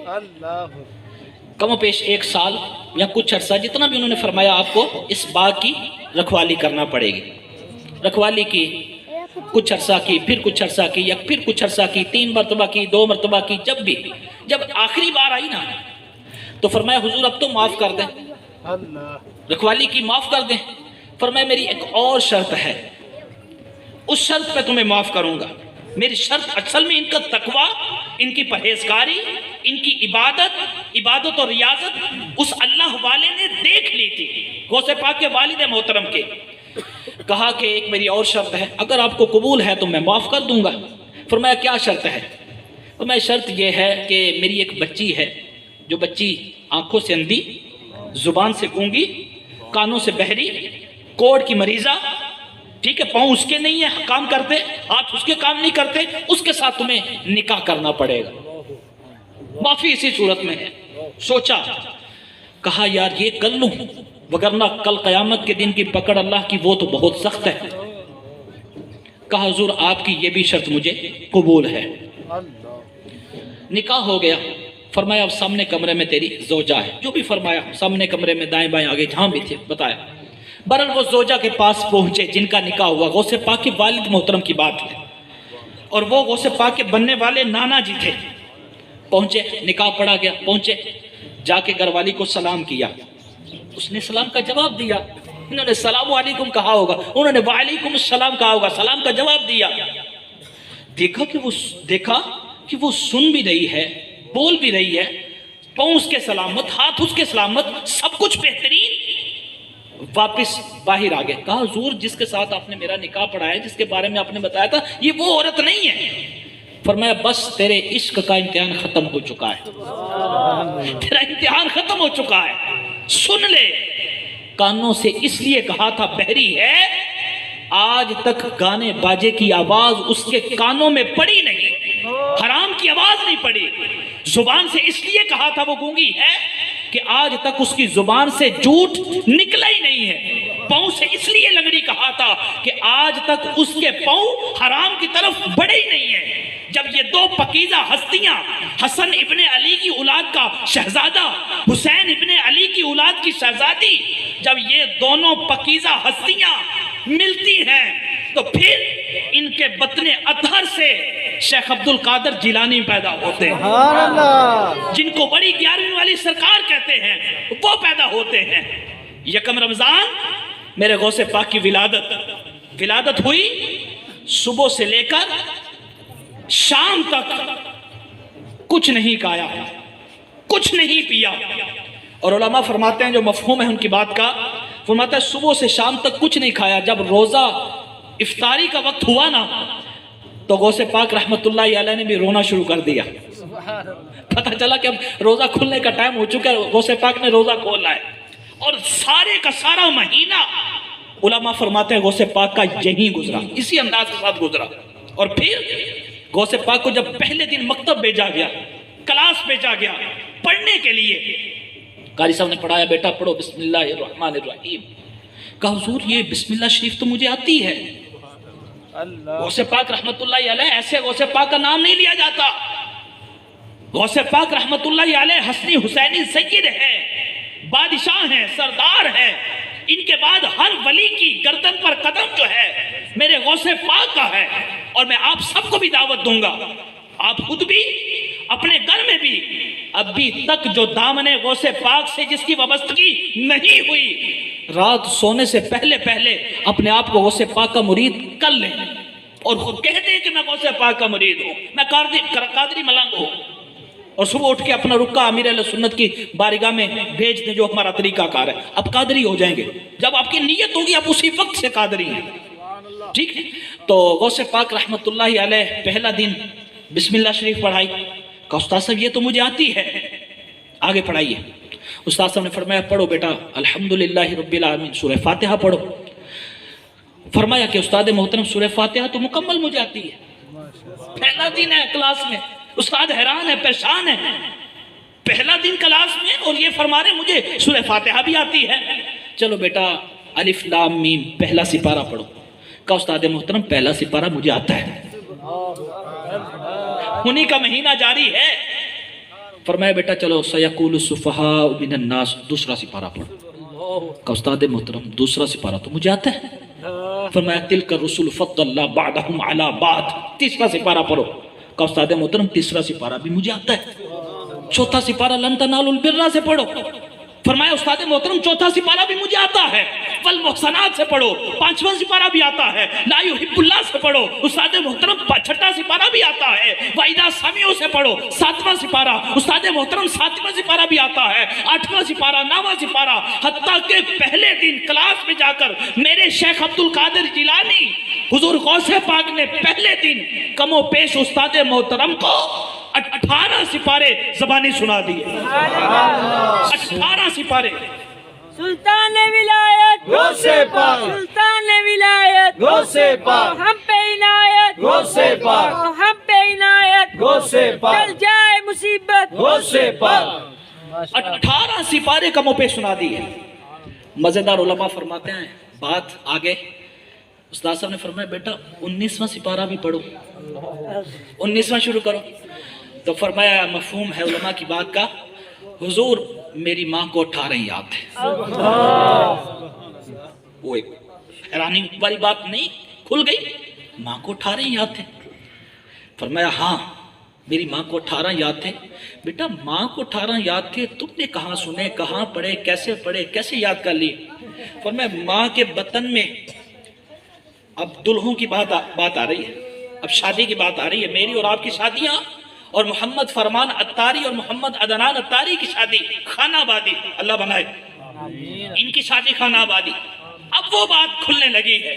کم و بیش 1 سال یا کچھ عرصہ، جتنا بھی انہوں نے فرمایا آپ کو اس باغ کی رکھوالی کرنا پڑے گی۔ رکھوالی کی، کچھ عرصہ کی، پھر کچھ عرصہ کی، یا پھر کچھ عرصہ کی، 3 مرتبہ کی، 2 مرتبہ کی۔ جب آخری بار آئی نا تو فرمایا حضور اب تو معاف کر دیں، رکھوالی کی معاف کر دیں۔ فرمایا میری ایک اور شرط ہے، اس شرط پہ تمہیں معاف کروں گا۔ میری شرط اصل میں ان کا تقوی، ان کی پرہیزگاری، ان کی عبادت اور ریاضت اس اللہ والے نے دیکھ لی تھی، غوث پاک کے والد محترم کے۔ کہا کہ ایک میری اور شرط ہے، اگر آپ کو قبول ہے تو میں معاف کر دوں گا۔ فرمایا کیا شرط ہے؟ فرمایا شرط یہ ہے کہ میری ایک بچی ہے، جو بچی آنکھوں سے اندھی، زبان سے گونگی، کانوں سے بہری، کوڑ کی مریضہ، ٹھیک ہے، پاؤں اس کے نہیں ہے کام کرتے، ہاتھ اس کے کام نہیں کرتے، اس کے ساتھ تمہیں نکاح کرنا پڑے گا۔ معافی اسی صورت میں ہے۔ سوچا، کہا یار یہ کر لوں، وگرنہ کل قیامت کے دن کی پکڑ اللہ کی وہ تو بہت سخت ہے۔ کہا حضور آپ کی یہ بھی شرط مجھے قبول ہے۔ نکاح ہو گیا۔ فرمایا اب سامنے کمرے میں تیری زوجہ ہے، جو بھی فرمایا، سامنے کمرے میں دائیں بائیں آگے جہاں بھی تھے بتایا۔ برل وہ زوجہ کے پاس پہنچے جن کا نکاح ہوا، غوث پاک کے والد محترم کی بات ہے، اور وہ غوث پاک کے بننے والے نانا جی تھے۔ پہنچے، نکاح پڑھا گیا، پہنچے، جا کے گھر والی کو سلام کیا، اس نے سلام کا جواب دیا۔ انہوں نے السلام علیکم کہا ہوگا، انہوں نے وعلیکم السلام کہا ہوگا، سلام کا جواب دیا۔ دیکھا کہ وہ سن بھی رہی ہے، بول بھی رہی ہے، پاؤں اس کے سلامت، ہاتھ اس کے سلامت، سب کچھ بہترین۔ واپس باہر آ گئے، کہا حضور جس کے ساتھ آپ نے میرا نکاح پڑھایا، جس کے بارے میں آپ نے بتایا تھا، یہ وہ عورت نہیں ہے۔ فرمایا بس تیرے عشق کا امتحان ختم ہو چکا ہے، تیرا امتحان ختم ہو چکا ہے، سن لے۔ کانوں سے اس لیے کہا تھا بہری ہے، آج تک گانے باجے کی آواز اس کے کانوں میں پڑی نہیں، حرام کی آواز نہیں پڑی۔ زبان سے اس لیے کہا تھا وہ گونگی ہے کہ آج تک اس کی زبان سے جھوٹ نکلا ہی نہیں ہے۔ پاؤں سے اس لیے لنگڑی کہا تھا کہ آج تک اس کے پاؤں حرام کی طرف بڑھے ہی نہیں ہیں۔ جب یہ 2 پاکیزہ ہستیاں، حسن ابن علی کی اولاد کا شہزادہ، حسین ابن علی کی اولاد کی شہزادی، جب یہ دونوں پاکیزہ ہستیاں ملتی ہیں تو پھر ان کے بطن اطہر سے شیخ عبد القادر جیلانی پیدا ہوتے ہیں، سبحان اللہ، جن کو بڑی 11ویں والی سرکار کہتے ہیں، وہ پیدا ہوتے ہیں۔ 1 رمضان میرے غوث پاک کی ولادت ہوئی، صبح سے لے کر شام تک کچھ نہیں کھایا، کچھ نہیں پیا، اور علماء فرماتے ہیں جو مفہوم ہے ان کی بات کا، فرماتا ہے صبح سے شام تک کچھ نہیں کھایا، جب روزہ افطاری کا وقت ہوا نا تو غوث پاک رحمت اللہ علیہ نے بھی رونا شروع کر دیا۔ پتہ چلا کہ اب روزہ کھلنے کا ٹائم ہو چکا ہے، غوث پاک نے روزہ کھولا ہے، اور سارے کا سارا مہینہ علماء فرماتے ہیں غوث پاک کا یہی گزرا، اسی انداز کے ساتھ گزرا۔ اور پھر غوث پاک کو جب پہلے دن مکتب بھیجا گیا، کلاس بھیجا گیا پڑھنے کے لیے، قاری صاحب نے پڑھایا بیٹا پڑھو بسم اللہ الرحمن الرحیم، کہا حضور یہ بسم اللہ شریف تو مجھے آتی ہے۔ غوث پاک رحمت اللہ علیہ ایسے غوث پاک کا نام نہیں لیا جاتا، غوث پاک رحمت اللہ علیہ حسنی حسینی سید ہے، بادشاہ ہیں، سردار ہیں، ان کے بعد ہر ولی کی گردن پر قدم جو ہے میرے غوث پاک کا ہے۔ اور میں آپ سب کو بھی دعوت دوں گا، آپ خود بھی اپنے گھر میں بھی ابھی تک جو دامن غوث پاک سے جس کی وابستگی نہیں ہوئی، رات سونے سے پہلے پہلے اپنے آپ کو غوث پاک کا مرید کر لیں اور خود کہہ دیں کہ میں غوث پاک کا مرید ہوں، میں قادری ملنگ ہوں، اور صبح اٹھ کے اپنا رکہ امیر اہل سنت کی بارگاہ میں بھیج دیں جو ہمارا طریقہ کار ہے، اب قادری ہو جائیں گے۔ جب آپ کی نیت ہوگی آپ اسی وقت سے قادری ہیں، ٹھیک ہے؟ تو غوث پاک رحمت اللہ علیہ پہلا دن بسم اللہ شریف پڑھائی، کہا استاد صاحب یہ تو مجھے آتی ہے، آگے پڑھائیے۔ استاد صاحب نے فرمایا پڑھو بیٹا الحمدللہ رب العالمین، سورہ فاتحہ پڑھو۔ فرمایا کہ استاد محترم سورہ فاتحہ تو مکمل مجھے آتی ہے، پہلا دن ہے کلاس میں، استاد حیران ہے، پریشان ہے، پہلا دن کلاس میں اور یہ فرما رہے مجھے سورہ فاتحہ بھی آتی ہے۔ چلو بیٹا الف لام میم پہلا سپارہ پڑھو، کہا استاد محترم پہلا سپارہ مجھے آتا ہے، انہی کا مہینہ جاری ہے۔ فرمایا بیٹا چلو سیقول السفہاء من الناس دوسرا سپارہ پڑھو، کہا استاد محترم دوسرا سپارہ تو مجھے آتا ہے۔ فرمایا تلک الرسل فضل اللہ بعدہم علی بعد تیسرا سپارہ پڑھو، کہا استاد محترم تیسرا سپارہ بھی مجھے آتا ہے۔ چوتھا سپارہ لن تنالوا البر سے پڑھو، فرمایا استاد محترم چوتھا سپارہ بھی مجھے آتا ہے۔ والمحصنات سے پڑھو، پانچواں سپارہ بھی آتا ہے۔ لا یحب اللہ سے پڑھو، استاد محترم چھٹا سپارہ بھی آتا ہے۔ وَإِذَا سَمِعُوا سے پڑھو، ساتواں سپارہ، استاد محترم ساتواں سپارہ بھی آتا ہے، آٹھواں سپارہ، نواں سپارہ، حتیٰ کہ پہلے دن کلاس میں جا کر میرے شیخ عبد القادر جیلانی حضور غوث پاک نے پہلے دن کم و بیش استاد محترم کو 18 سپارے زبانی سنا دیے، 18 سپارے۔ سلطان ولایت غوث پاک، سلطان ولایت غوث پاک، ہم پہ عنایت غوث پاک، ہم پہ عنایت غوث پاک، ٹل جائے مصیبت غوث پاک۔ 18 سپارے کم و بیش سنا دیے۔ مزیدار علماء فرماتے ہیں بات آگے، استاد صاحب نے فرمایا بیٹا 19واں سپارہ بھی پڑھو، 19واں شروع کرو۔ تو فرمایا مفہوم ہے علماء کی بات کا، حضور میری ماں کو 18 یاد ہے۔ وہ ایک حیرانی والی بات نہیں کھل گئی، ماں کو 18 یاد تھے۔ فرمایا ہاں میری ماں کو 18 یاد تھے۔ بیٹا ماں کو 18 یاد تھے، تم نے کہاں سنے، کہاں پڑھے، کیسے یاد کر لی؟ فرمایا ماں کے بطن میں، اب دلہوں کی بات آ رہی ہے، اب شادی کی بات آ رہی ہے، میری اور آپ کی شادیاں اور محمد فرمان اتاری اور محمد عدنان اتاری کی شادی خانہ آبادی، اللہ بنائے ان کی شادی خانہ آبادی، اب وہ بات کھلنے لگی ہے۔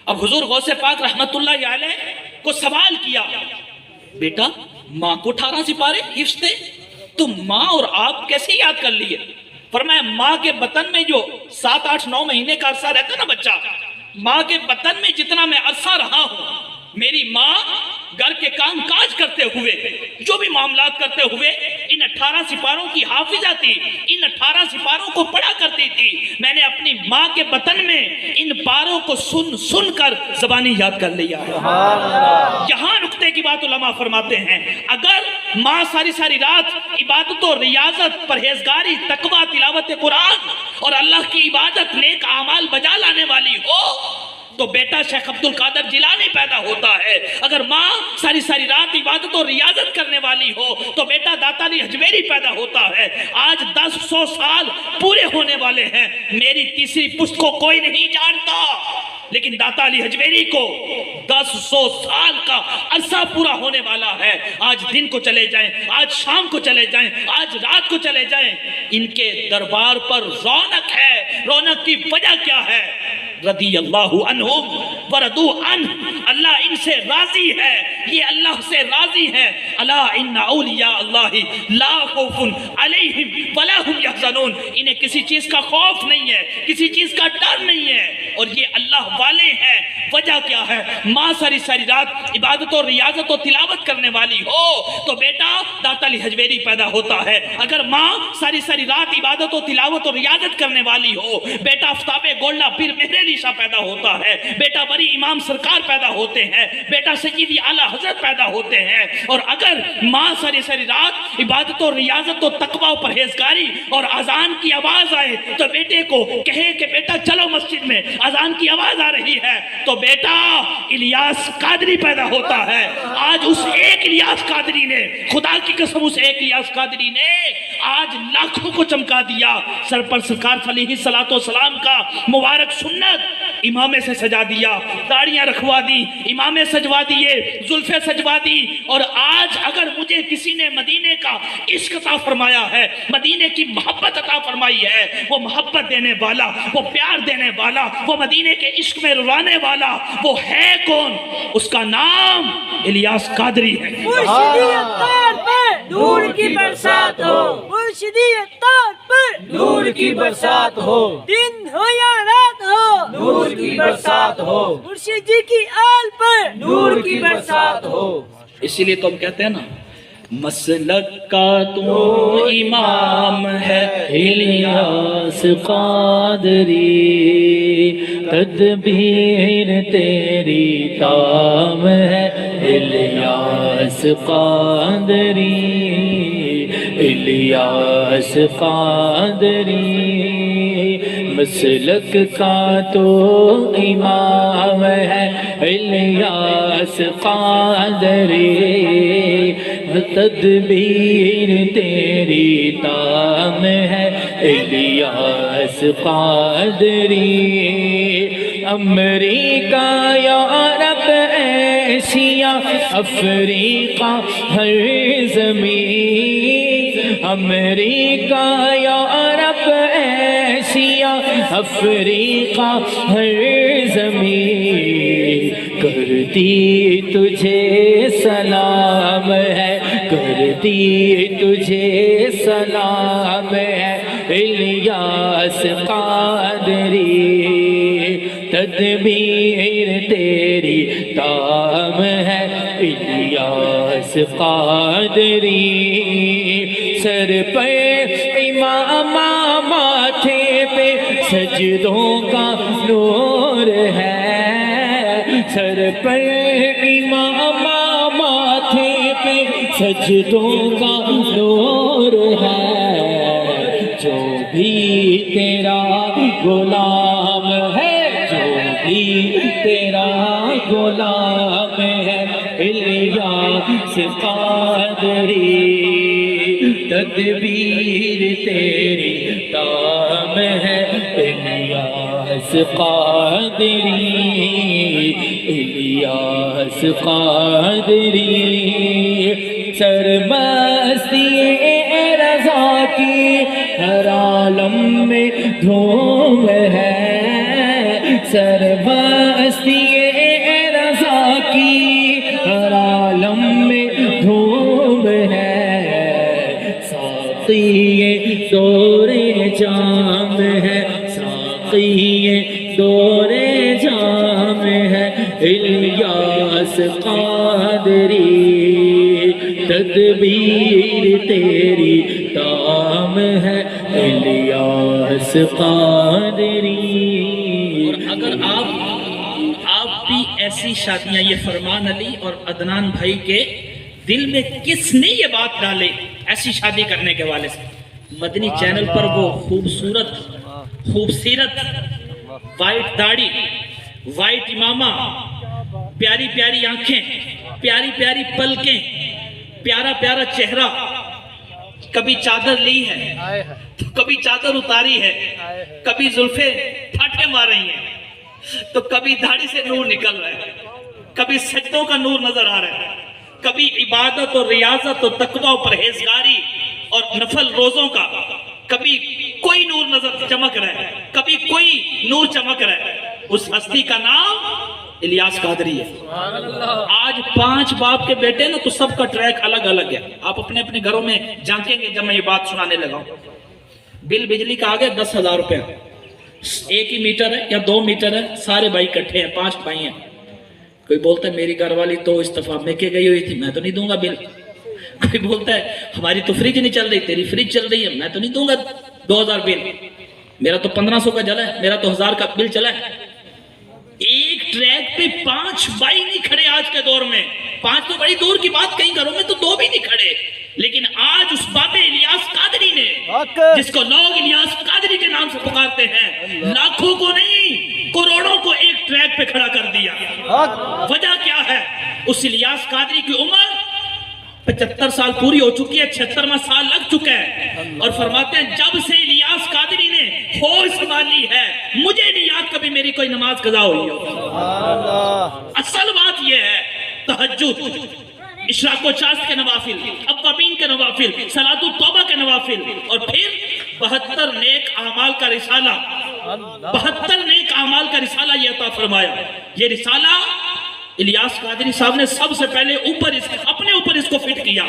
اب حضور غوث پاک رحمت اللہ علیہ کو سوال کیا بیٹا ماں کو 18 سپارے حفظ تھے تو ماں اور آپ کیسے یاد کر لیے؟ فرمایا ماں کے بطن میں جو 7 8 9 مہینے کا عرصہ رہتا نا بچہ، ماں کے بطن میں جتنا میں عرصہ رہا ہوں، میری ماں گھر کے کام کاج کرتے ہوئے، جو بھی معاملات کرتے ہوئے ان 18 سپاروں کی حافظہ تھی، ان 18 سپاروں کو پڑھا کرتی تھی۔ میں نے اپنی ماں کے بطن میں ان پاروں کو سن کر زبانی یاد کر لیا ہے۔ یہاں نقطے کی بات علماء فرماتے ہیں، اگر ماں ساری رات عبادت و ریاضت، پرہیزگاری، تقوی، تلاوت قرآن اور اللہ کی عبادت، نیک اعمال بجا لانے والی ہو تو بیٹا شیخ عبد القادر جیلانی پیدا ہوتا ہے۔ اگر ماں ساری رات عبادت اور ریاضت کرنے والی ہو تو بیٹا داتا علی حجویری پیدا ہوتا ہے۔ آج 10 سال پورے ہونے والے ہیں، میری تیسری پشت کو کوئی نہیں جانتا، لیکن داتا علی حجویری کو 10 سال کا عرصہ پورا ہونے والا ہے۔ آج دن کو چلے جائیں، آج شام کو چلے جائیں، آج رات کو چلے جائیں، ان کے دربار پر رونق ہے۔ رونق کی وجہ کیا ہے؟ رضی اللہ عنہم ورضوا عنہ، اللہ ان سے راضی ہے، یہ اللہ سے راضی ہے۔ الا ان اولیاء اللہ لا خوف علیہم ولا هم یحزنون، انہیں کسی چیز کا خوف نہیں ہے، کسی چیز کا ڈر نہیں ہے، اور یہ اللہ والے ہیں۔ وجہ کیا ہے؟ ماں ساری ساری رات عبادت و ریاضت و تلاوت کرنے والی ہو تو بیٹا داتا علی حجویری پیدا ہوتا ہے۔ اگر ماں ساری ساری رات عبادت و تلاوت و ریاضت کرنے والی ہو، بیٹا آفتاب گولڈا پیر مہر علی شاہ پیدا ہوتا ہے، بیٹا بری امام سرکار پیدا ہوتے ہیں، بیٹا سیدی اعلیٰ حضرت پیدا ہوتے ہیں۔ اور اگر ماں ساری ساری رات عبادت و ریاضت و تقوی و پرہیزگاری اور اذان کی آواز آئے تو بیٹے کو کہے کہ بیٹا چلو مسجد میں اذان کی آواز آ رہی ہے، تو بیٹا الیاس قادری پیدا ہوتا ہے۔ آج اس ایک الیاس قادری نے، خدا کی قسم اس ایک الیاس قادری نے آج لاکھوں کو چمکا دیا۔ سر پر سرکار علیہ الصلوۃ والسلام کا مبارک سنت امامے سے سجا دیا، داڑیاں رکھوا دی، امامے سجوا دیے، زلفیں سجوا دی۔ اور آج اگر مجھے کسی نے مدینے کا عشق عطا فرمایا ہے، مدینے کی محبت عطا فرمائی ہے، وہ محبت دینے والا، وہ پیار دینے والا، وہ مدینے کے عشق میں رلانے والا وہ ہے کون؟ اس کا نام الیاس قادری ہے۔ مرشدی اطار پر نور کی برسات ہو، مرشدی اطار پر نور کی برسات ہو، دن ہو یا رات ہو، نور کی برسات ہو، مرشد جی کی آل پر نور کی برسات ہو۔ اسی لیے تو ہم کہتے ہیں نا، مسلک کا تو امام ہے الیاس قادری، تدبیر تیری تام ہے الیاس قادری، الیاس قادری، مسلک کا تو امام ہے الیاس قادری، تدبیر تیری تام ہے الیاس قادری، امریکہ یورپ ایشیا افریقہ ہر زمین، امریکہ یورپ ایشیا افریقہ ہر زمین، کرتی تجھے سلام ہے، کرتی تجھے سلام ہے الیاس قادری، تدبیر تیری تام ہے الیاس قادری، سر پر امامہ ماتھے پہ سجدوں کا نور ہے، سر پر امامہ ماتھے پہ سجدوں کا نور ہے، جو بھی تیرا غلام ہے، جو بھی تیرا غلام ہے الیاس قادری، تدبیر تیری تام ہے الیاس قادری، الیاس قادری، سرمستی رضا کی ہر عالم میں دھوم ہے، سرمستی رضا کی ہر عالم میں دھوم ہے، ساقی دور جام ہے، ساقی دور جام ہے الیاس قادری، تدبیر تیری تام ہے الیاس قادری۔ اور اگر آپ بھی ایسی شادیاں، یہ فرمان علی اور عدنان بھائی کے دل میں کس نے یہ بات ڈالے ایسی شادی کرنے کے والے سے؟ مدنی چینل پر وہ خوبصورت خوبصیرت وائٹ داڑھی، وائٹ امامہ، پیاری پیاری آنکھیں، پیاری پیاری پلکیں، پیارا پیارا چہرہ، کبھی چادر لی ہے تو کبھی چادر اتاری ہے، کبھی زلفیں پھاٹے مار رہی ہیں تو کبھی داڑھی سے نور نکل رہا ہے، کبھی سجدوں کا نور نظر آ رہا ہے، کبھی عبادت اور ریاضت اور تقوی و پرہیزگاری اور نفل روزوں کا، کبھی کوئی نور نظر چمک رہا ہے، کبھی کوئی نور چمک رہا ہے، اس ہستی کا نام الیاس قادری ہے۔ آج 5 باپ کے بیٹے نا تو سب کا ٹریک الگ الگ ہے۔ آپ اپنے اپنے گھروں میں جھانکیں گے جب میں یہ بات سنانے لگا ہوں۔ بل بجلی کا آگے 10,000 روپے، ایک ہی میٹر ہے یا 2 میٹر ہے، سارے بھائی کٹھے ہیں، 5 بھائی ہیں۔ کوئی بولتا ہے میری گھر والی تو استعفیٰ میں کے گئی ہوئی تھی، میں تو نہیں دوں گا بل۔ کوئی بولتا ہے ہماری تو فریج نہیں چل رہی، تیری فریج چل رہی ہے، میں تو نہیں دوں گا 2000 بل، میرا تو 1500 کا جلا ہے، میرا تو 1000 کا بل چلا ہے۔ ایک ٹریک پہ 5 بھائی نہیں کھڑے آج کے دور میں، 5 تو بڑی دور کی بات، کئی گھروں میں تو 2 بھی نہیں کھڑے، لیکن آج اس بابے الیاس قادری نے، جس کو لوگ الیاس قادری کے نام سے پکارتے ہیں، لاکھوں کو نہیں کروڑوں کو ایک ٹریک پہ کھڑا کر دیا۔ وجہ کیا ہے؟ اس الیاس قادری کی عمر 75 سال پوری ہو چکی ہے، 76واں سال لگ چکا ہے، اور فرماتے ہیں جب سے الیاس قادری نے ہوش سنبھالی ہے مجھے نہیں یاد کبھی میری کوئی نماز قضا ہوئی ہو۔ اصل بات یہ ہے تہجد، اشراق و چاشت کے نوافل، اوابین کے نوافل، صلاۃ التوبہ کے نوافل، اور پھر 72 نیک اعمال کا رسالہ، 72 نیک اعمال کا رسالہ یہ عطا فرمایا۔ یہ رسالہ الیاس قادری صاحب نے سب سے پہلے اپنے اوپر اس کو فٹ کیا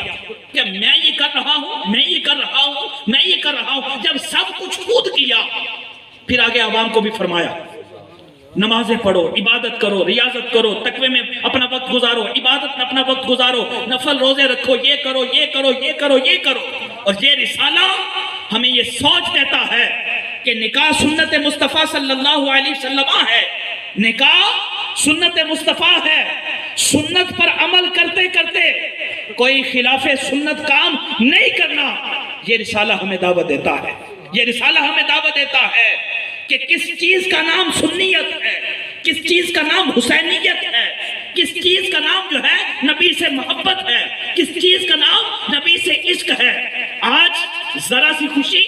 کہ میں یہ کر رہا ہوں، میں یہ کر رہا ہوں، میں یہ کر رہا ہوں۔ جب سب کچھ خود کیا پھر آگے عوام کو بھی فرمایا نمازیں پڑھو، عبادت کرو، ریاضت کرو، تقوی میں اپنا وقت گزارو، عبادت میں اپنا وقت گزارو، نفل روزے رکھو، یہ کرو، یہ کرو، یہ کرو، یہ کرو۔ اور یہ رسالہ ہمیں یہ سوچ دیتا ہے کہ نکاح سنت مصطفیٰ صلی اللہ علیہ وسلم ہے، نکاح سنت مصطفیٰ ہے، سنت پر عمل کرتے کرتے کوئی خلاف سنت کام نہیں کرنا۔ یہ رسالہ ہمیں دعوت دیتا ہے، یہ رسالہ ہمیں دعوت دیتا ہے کہ کس چیز کا نام سنیت ہے، کس چیز کا نام حسینیت ہے، کس چیز کا نام جو ہے نبی سے محبت ہے، کس چیز کا نام نبی سے عشق ہے۔ آج ذرا سی خوشی،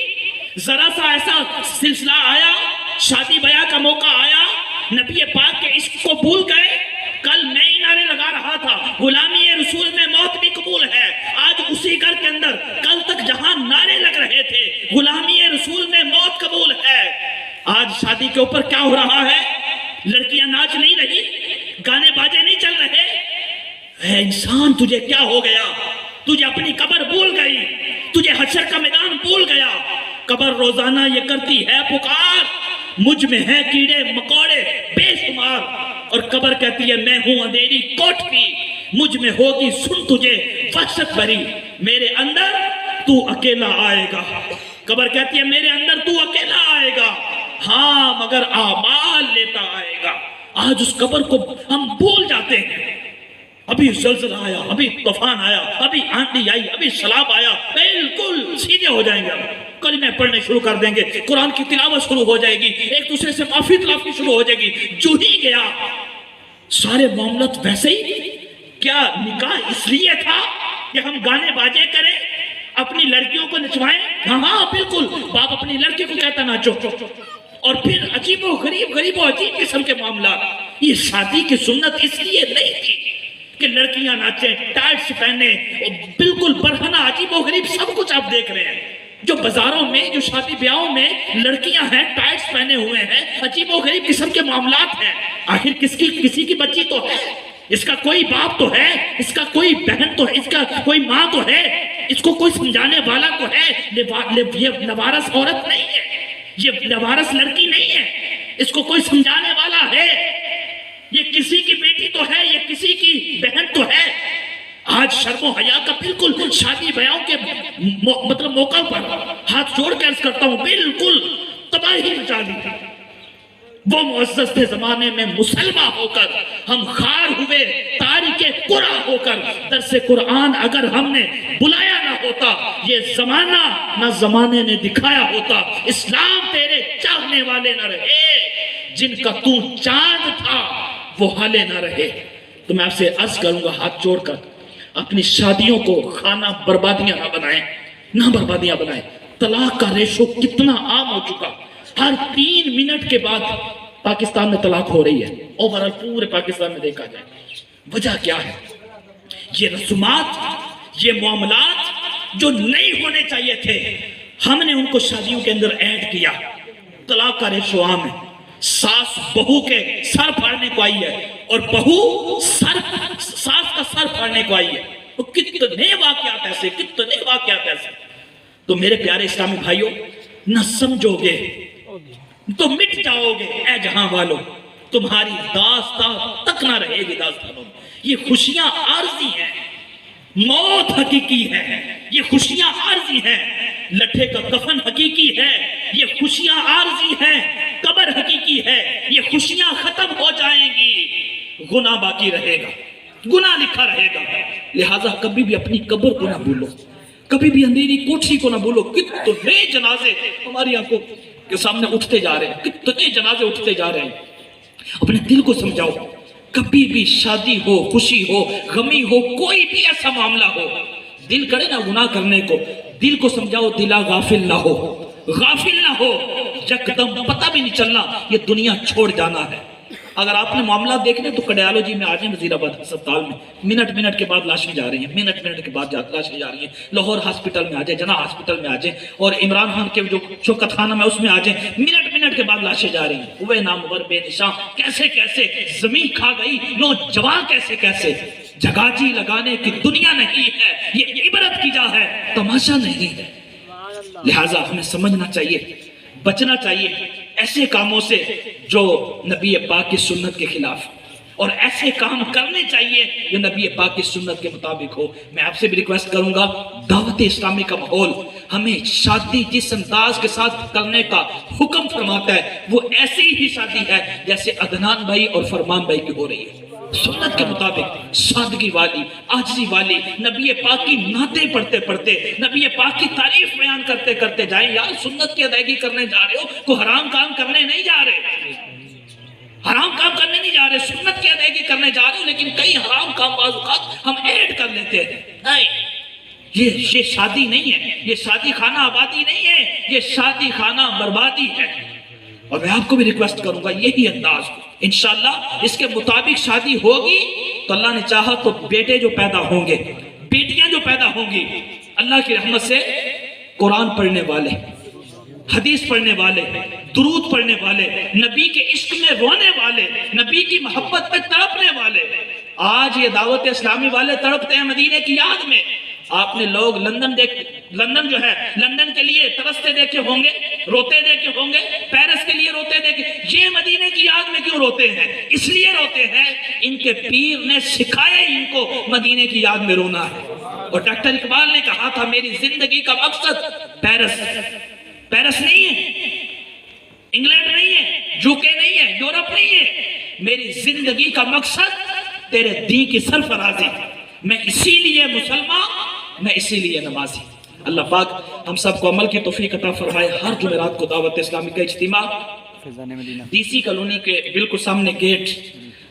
ذرا سا ایسا سلسلہ آیا، شادی بیاہ کا موقع آیا، نبی پاک کے عشق کو بھول گئے۔ کل میں ہی نعرے لگا رہا تھا غلامی رسول میں موت بھی قبول ہے، آج اسی گھر کے اندر کل تک جہاں نعرے لگ رہے تھے غلامی رسول میں موت قبول ہے، آج شادی کے اوپر کیا ہو رہا ہے؟ لڑکیاں ناچ نہیں رہی، گانے باجے نہیں چل رہے۔ اے انسان تجھے کیا ہو گیا؟ تجھے اپنی قبر بھول گئی، تجھے حشر کا میدان بھول گیا۔ قبر روزانہ یہ کرتی ہے پکار، مجھ میں ہے کیڑے مکوڑے بے شمار، اور قبر کہتی ہے میں ہوں اندھیری کوٹھی، مجھ میں ہوگی سن تجھے وحشت بھری، میرے اندر تو اکیلا آئے گا۔ قبر کہتی ہے میرے اندر تو اکیلا آئے گا، ہاں مگر اعمال لیتا آئے گا۔ آج اس قبر کو ہم بھول جاتے ہیں۔ ابھی زلزلہ آیا، ابھی طوفان آیا، ابھی آندھی آئی، ابھی سیلاب آیا، بالکل سیدھے ہو جائیں گے، کلمے پڑھنے شروع کر دیں گے، قرآن کی تلاوت شروع ہو جائے گی، ایک دوسرے سے معافی تلافی شروع ہو جائے گی۔ جو ہی گیا سارے معاملات ویسے ہی۔ کیا نکاح اس لیے تھا کہ ہم گانے باجے کریں، اپنی لڑکیوں کو نچوائیں؟ ہاں بالکل، باپ اپنی لڑکی کو کہتا ناچو، اور پھر عجیب و عجیب قسم کے معاملات۔ یہ شادی کی سنت اس لیے نہیں تھی کہ لڑکیاں ناچیں، ٹائٹس پہنے، بالکل برہنہ عجیب و غریب سب کچھ آپ دیکھ رہے ہیں۔ جو بازاروں میں، جو شادی بیاہوں میں لڑکیاں ہیں، ٹائٹس پہنے ہوئے ہیں، عجیب و غریب قسم کے معاملات ہیں۔ آخر کسی کی بچی تو ہے، اس کا کوئی باپ تو ہے، اس کا کوئی بہن تو ہے، اس کا کوئی ماں تو ہے، اس کو کوئی سمجھانے والا تو ہے۔ یہ لوارث عورت نہیں ہے، یہ لوارث لڑکی نہیں ہے، اس کو کوئی سمجھانے والا ہے۔ یہ کسی کی بیٹی تو ہے، یہ کسی کی بہن تو ہے۔ آج شرم و حیا کا بالکل شادی بیاہوں کے مطلب موقع پر ہاتھ جوڑ کے عرض کرتا ہوں، بالکل تباہی مچا دی تھی۔ وہ معزز تھے زمانے میں مسلمہ ہو کر، ہم خار ہوئے تاریک قرآن ہو کر، درس قرآن اگر ہم نے بلایا نہ ہوتا، یہ زمانہ نہ زمانے نے دکھایا ہوتا، اسلام تیرے چاہنے والے نہ رہے، جن کا تو چاند تھا وہ حالے نہ رہے۔ تو میں آپ سے عرض کروں گا ہاتھ جوڑ کر، اپنی شادیوں کو خانہ بربادیاں نہ بنائیں، نہ بربادیاں بنائیں۔ طلاق کا ریشو کتنا عام ہو چکا، ہر 3 منٹ کے بعد پاکستان میں طلاق ہو رہی ہے، اوورال پورے پاکستان میں دیکھا جائے۔ وجہ کیا ہے؟ یہ رسومات، یہ معاملات جو نہیں ہونے چاہیے تھے، ہم نے ان کو شادیوں کے اندر ایڈ کیا، طلاق کا ریشو عام ہے، ساس بہو کے سر پھاڑنے کو آئی ہے اور بہو ساس کا سر پھاڑنے کو آئی ہے۔ تو کتنے واقعات ایسے، تو میرے پیارے اسلامی بھائیوں، نہ سمجھو گے تو مٹ جاؤ گے اے جہاں والو، تمہاری داستان تک نہ رہے گی داستانوں میں۔ یہ خوشیاں عارضی ہیں، موت حقیقی ہے، یہ خوشیاں عارضی ہیں، لٹھے کا کفن حقیقی ہے، یہ خوشیاں عارضی ہیں، قبر حقیقی ہے، یہ خوشیاں ختم ہو جائیں گی، گناہ باقی رہے گا، گناہ لکھا رہے گا۔ لہٰذا کبھی بھی اپنی قبر کو نہ بھولو، کبھی بھی اندھیری کوٹھی کو نہ بھولو۔ کتنے جنازے ہماری آنکھوں کے سامنے اٹھتے جا رہے ہیں، کتنے جنازے اٹھتے جا رہے ہیں۔ اپنے دل کو سمجھاؤ، کبھی بھی شادی ہو، خوشی ہو، غمی ہو، کوئی بھی ایسا معاملہ ہو، دل کرے نا گناہ کرنے کو، دل کو سمجھاؤ دلا غافل نہ ہو، غافل نہ ہو، یکدم پتہ بھی نہیں چلنا یہ دنیا چھوڑ جانا ہے۔ اگر آپ نے معاملات دیکھنے تو کڈیالوجی میں آ جائیں، وزیر آباد ہسپتال میں منٹ کے بعد لاشیں جا رہی ہیں، منٹ کے بعد لاشیں جا رہی ہیں، لاہور ہاسپٹل میں آ جائیں، جناح ہاسپٹل میں آ جائیں، اور عمران خان کے جو شوکت خانہ میں اس میں آ جائیں، منٹ کے بعد لاشیں جا رہی ہیں۔ ہوئے نامور بے نشاں، کیسے زمین کھا گئی، نوجوان کیسے جگاجی لگانے کی دنیا نہیں ہے، یہ عبرت کی جا ہے، تماشا نہیں ہے۔ لہٰذا ہمیں سمجھنا چاہیے، بچنا چاہیے ایسے کاموں سے جو نبی پاک کی سنت کے خلاف، اور ایسے کام کرنے چاہیے جو نبی پاک کی سنت کے مطابق ہو۔ میں آپ سے بھی ریکویسٹ کروں گا، دعوت اسلامی کا ماحول ہمیں شادی جس انداز کے ساتھ کرنے کا حکم فرماتا ہے وہ ایسی ہی شادی ہے جیسے عدنان بھائی اور فرمان بھائی کی ہو رہی ہے، سنت کے مطابق، سادگی والی، عاجزی والی، نبی پاک کی نعتیں پڑھتے نبی پاک کی تعریف بیان کرتے جائیں۔ یار سنت کی ادائیگی کرنے جا رہے ہو، کوئی حرام کام کرنے نہیں جا رہے، حرام کام کرنے نہیں جا رہے، سنت کی ادائیگی کرنے جا رہے ہو، لیکن کئی حرام کام بعض اوقات ہم ایڈ کر لیتے ہیں۔ نہیں، یہ شادی نہیں ہے، یہ شادی خانہ آبادی نہیں ہے، یہ شادی خانہ بربادی ہے۔ اور میں آپ کو بھی ریکویسٹ کروں گا یہی انداز ہو، انشاءاللہ اس کے مطابق شادی ہوگی تو اللہ نے چاہا تو بیٹے جو پیدا ہوں گے، بیٹیاں جو پیدا ہوں گی، اللہ کی رحمت سے قرآن پڑھنے والے، حدیث پڑھنے والے، درود پڑھنے والے، نبی کے عشق میں رونے والے، نبی کی محبت پہ تڑپنے والے۔ آج یہ دعوت اسلامی والے تڑپتے ہیں مدینے کی یاد میں۔ آپ نے لوگ لندن جو ہے، لندن کے لیے ترستے دیکھے ہوں گے، روتے دیکھے ہوں گے، پیرس کے لیے روتے دیکھے، یہ مدینے کی یاد میں کیوں روتے ہیں؟ اس لیے روتے ہیں ان کے پیر نے سکھایا ان کو مدینے کی یاد میں رونا ہے۔ اور ڈاکٹر اقبال نے کہا تھا میری زندگی کا مقصد پیرس نہیں ہے، انگلینڈ نہیں ہے، یوکے نہیں ہے، یورپ نہیں ہے، میری زندگی کا مقصد تیرے دین کی سرفرازی، میں اسی لیے مسلمان، میں اسی لیے نمازی۔ اللہ پاک ہم سب کو عمل کی توفیق عطا فرمائے۔ ہر جمعرات کو دعوت اسلامی کا اجتماع ڈی سی کالونی کے بالکل سامنے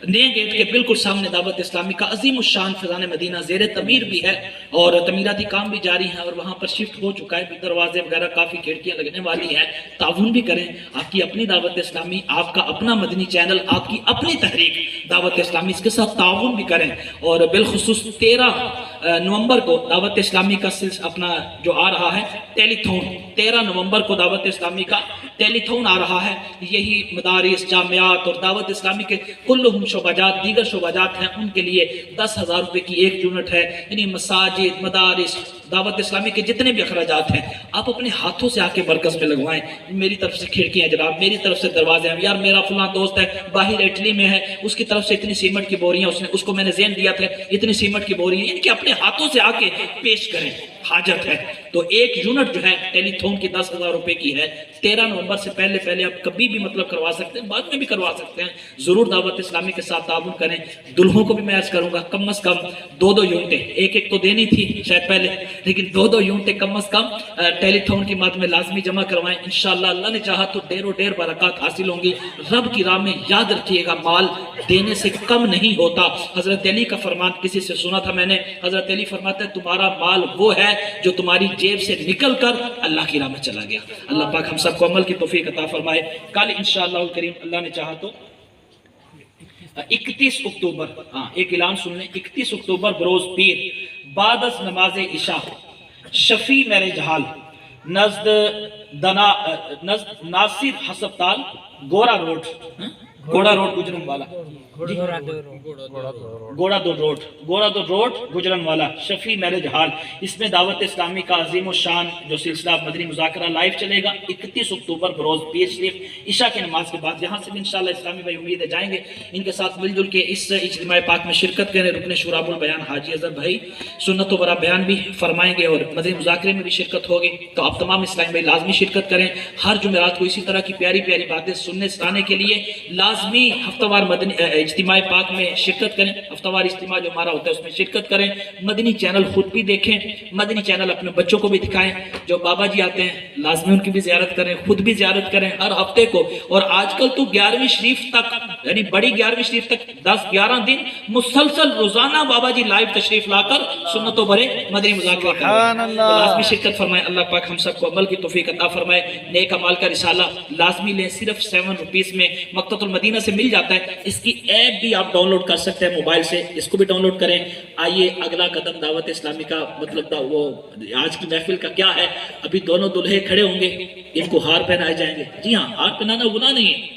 نئے گیٹ کے بالکل سامنے دعوت اسلامی کا عظیم الشان فیضان مدینہ زیر تعمیر بھی ہے، اور تعمیراتی کام بھی جاری ہے، اور وہاں پر شفٹ ہو چکا ہے بھی، دروازے وغیرہ کافی کھڑکیاں لگنے والی ہیں۔ تعاون بھی کریں، آپ کی اپنی دعوت اسلامی، آپ کا اپنا مدنی چینل، آپ کی اپنی تحریک دعوت اسلامی، اس کے ساتھ تعاون بھی کریں۔ اور بالخصوص 13 نومبر کو دعوت اسلامی کا اپنا جو آ رہا ہے ٹیلی تھون، 13 نومبر کو دعوت اسلامی کا ٹیلی تھون آ رہا ہے۔ یہی مدارس، جامعات اور دعوت اسلامی کے کل شعبات، دیگر شعبات ہیں، ان کے لیے 10,000 روپے کی ایک یونٹ ہے، یعنی مساجد، مدارس، دعوت اسلامی کے جتنے بھی اخراجات ہیں آپ اپنے ہاتھوں سے آ کے مرکز میں لگوائیں۔ میری طرف سے کھڑکیاں جناب، میری طرف سے دروازے ہیں، یار میرا فلاں دوست ہے باہر اٹلی میں ہے، اس کی طرف سے اتنی سیمنٹ کی بوریاں، اس کو میں نے ذہن دیا تھا اتنی سیمنٹ کی بوریاں، ان کے اپنے ہاتھوں سے آ کے پیش کریں، حاجت ہے۔ تو ایک یونٹ جو ہے ٹیلی تھون کی 10,000 روپے کی ہے۔ 13 نومبر سے پہلے آپ کبھی بھی مطلب کروا سکتے ہیں، بعد میں بھی کروا سکتے ہیں، ضرور دعوت اسلامی کے ساتھ تعاون کریں۔ دلہوں کو بھی میں عرض کروں گا کم از کم 2 یونٹیں، ایک تو دینی تھی شاید پہلے، لیکن 2 یونٹیں کم از کم ٹیلی تھون کی مد میں لازمی جمع کروائیں۔ انشاءاللہ اللہ نے چاہا تو ڈھیر و ڈھیر برکات حاصل ہوں گی۔ رب کی راہ میں یاد رکھیے گا مال دینے سے کم نہیں ہوتا۔ حضرت علی کا فرمان کسی سے سنا تھا میں نے، حضرت علی فرماتے ہیں تمہارا مال وہ ہے جو تمہاری جیب سے نکل کر اللہ کی راہ میں چلا گیا۔ اللہ پاک ہم سب کو عمل کی توفیق عطا فرمائے۔ کل انشاءاللہ الکریم اللہ نے چاہا تو 31 اکتوبر، ایک اعلان سن لیں، 31 اکتوبر بروز پیر بعد از نماز عشاء شفیع میرج ہال نزد ناصر ہسپتال گورا روڈ، گوڑا روڈ گجرن والا، گوڑا دو روڈ گجرن والا، شفیع میرج ہال۔ اس میں دعوت اسلامی کا عظیم الشان جو سلسلہ مدنی مذاکرہ لائیو چلے گا 31 اکتوبر بروز پیر شریف عشاء کے نماز کے بعد۔ یہاں سے بھی انشاءاللہ اسلامی بھائی امید ہے جائیں گے، ان کے ساتھ مل جل کے اس اجتماع پاک میں شرکت کریں۔ رکن شورا البیان حاجی اظہر بھائی سنت و برا بیان بھی فرمائیں گے اور مدنی مذاکرے میں بھی شرکت ہوگی، تو آپ تمام اسلامی بھائی لازمی شرکت کریں۔ ہر جمعرات کو اسی طرح کی پیاری پیاری باتیں سننے سنانے کے لیے لازمی ہفتہ وار مدنی اجتماع پاک میں شرکت کریں، ہفتہ وار اجتماع جو ہمارا ہوتا ہے اس میں شرکت کریں۔ مدنی چینل خود بھی دیکھیں، مدنی چینل اپنے بچوں کو بھی دکھائیں، جو بابا جی آتے ہیں لازمی ان کی بھی زیارت کریں، خود بھی زیارت کریں ہر ہفتے کو۔ اور آج کل تو 11ویں شریف تک، یعنی بڑی 11ویں شریف تک 10-11 دن مسلسل روزانہ بابا جی لائیو تشریف لا کر سنت و برے مدنی مذاکرہ کریں، لازمی شرکت فرمائیں۔ اللہ پاک ہم سب کو عمل کی توفیق عطا فرمائے۔ نیک اعمال کا رسالہ لازمی لیں، صرف 7 روپیز میں مکتبۃ المدینہ سے مل جاتا ہے۔ اس کی ایپ بھی آپ ڈاؤن لوڈ کر سکتے ہیں موبائل سے، اس کو بھی ڈاؤن لوڈ کریں۔ آئیے اگلا قدم دعوت اسلامی کا مطلب تھا وہ آج کی محفل کا کیا ہے، ابھی دونوں دلہے کھڑے ہوں گے، ان کو ہار پہنائے جائیں گے۔ جی ہاں، ہار پہنانا گناہ نہیں ہے،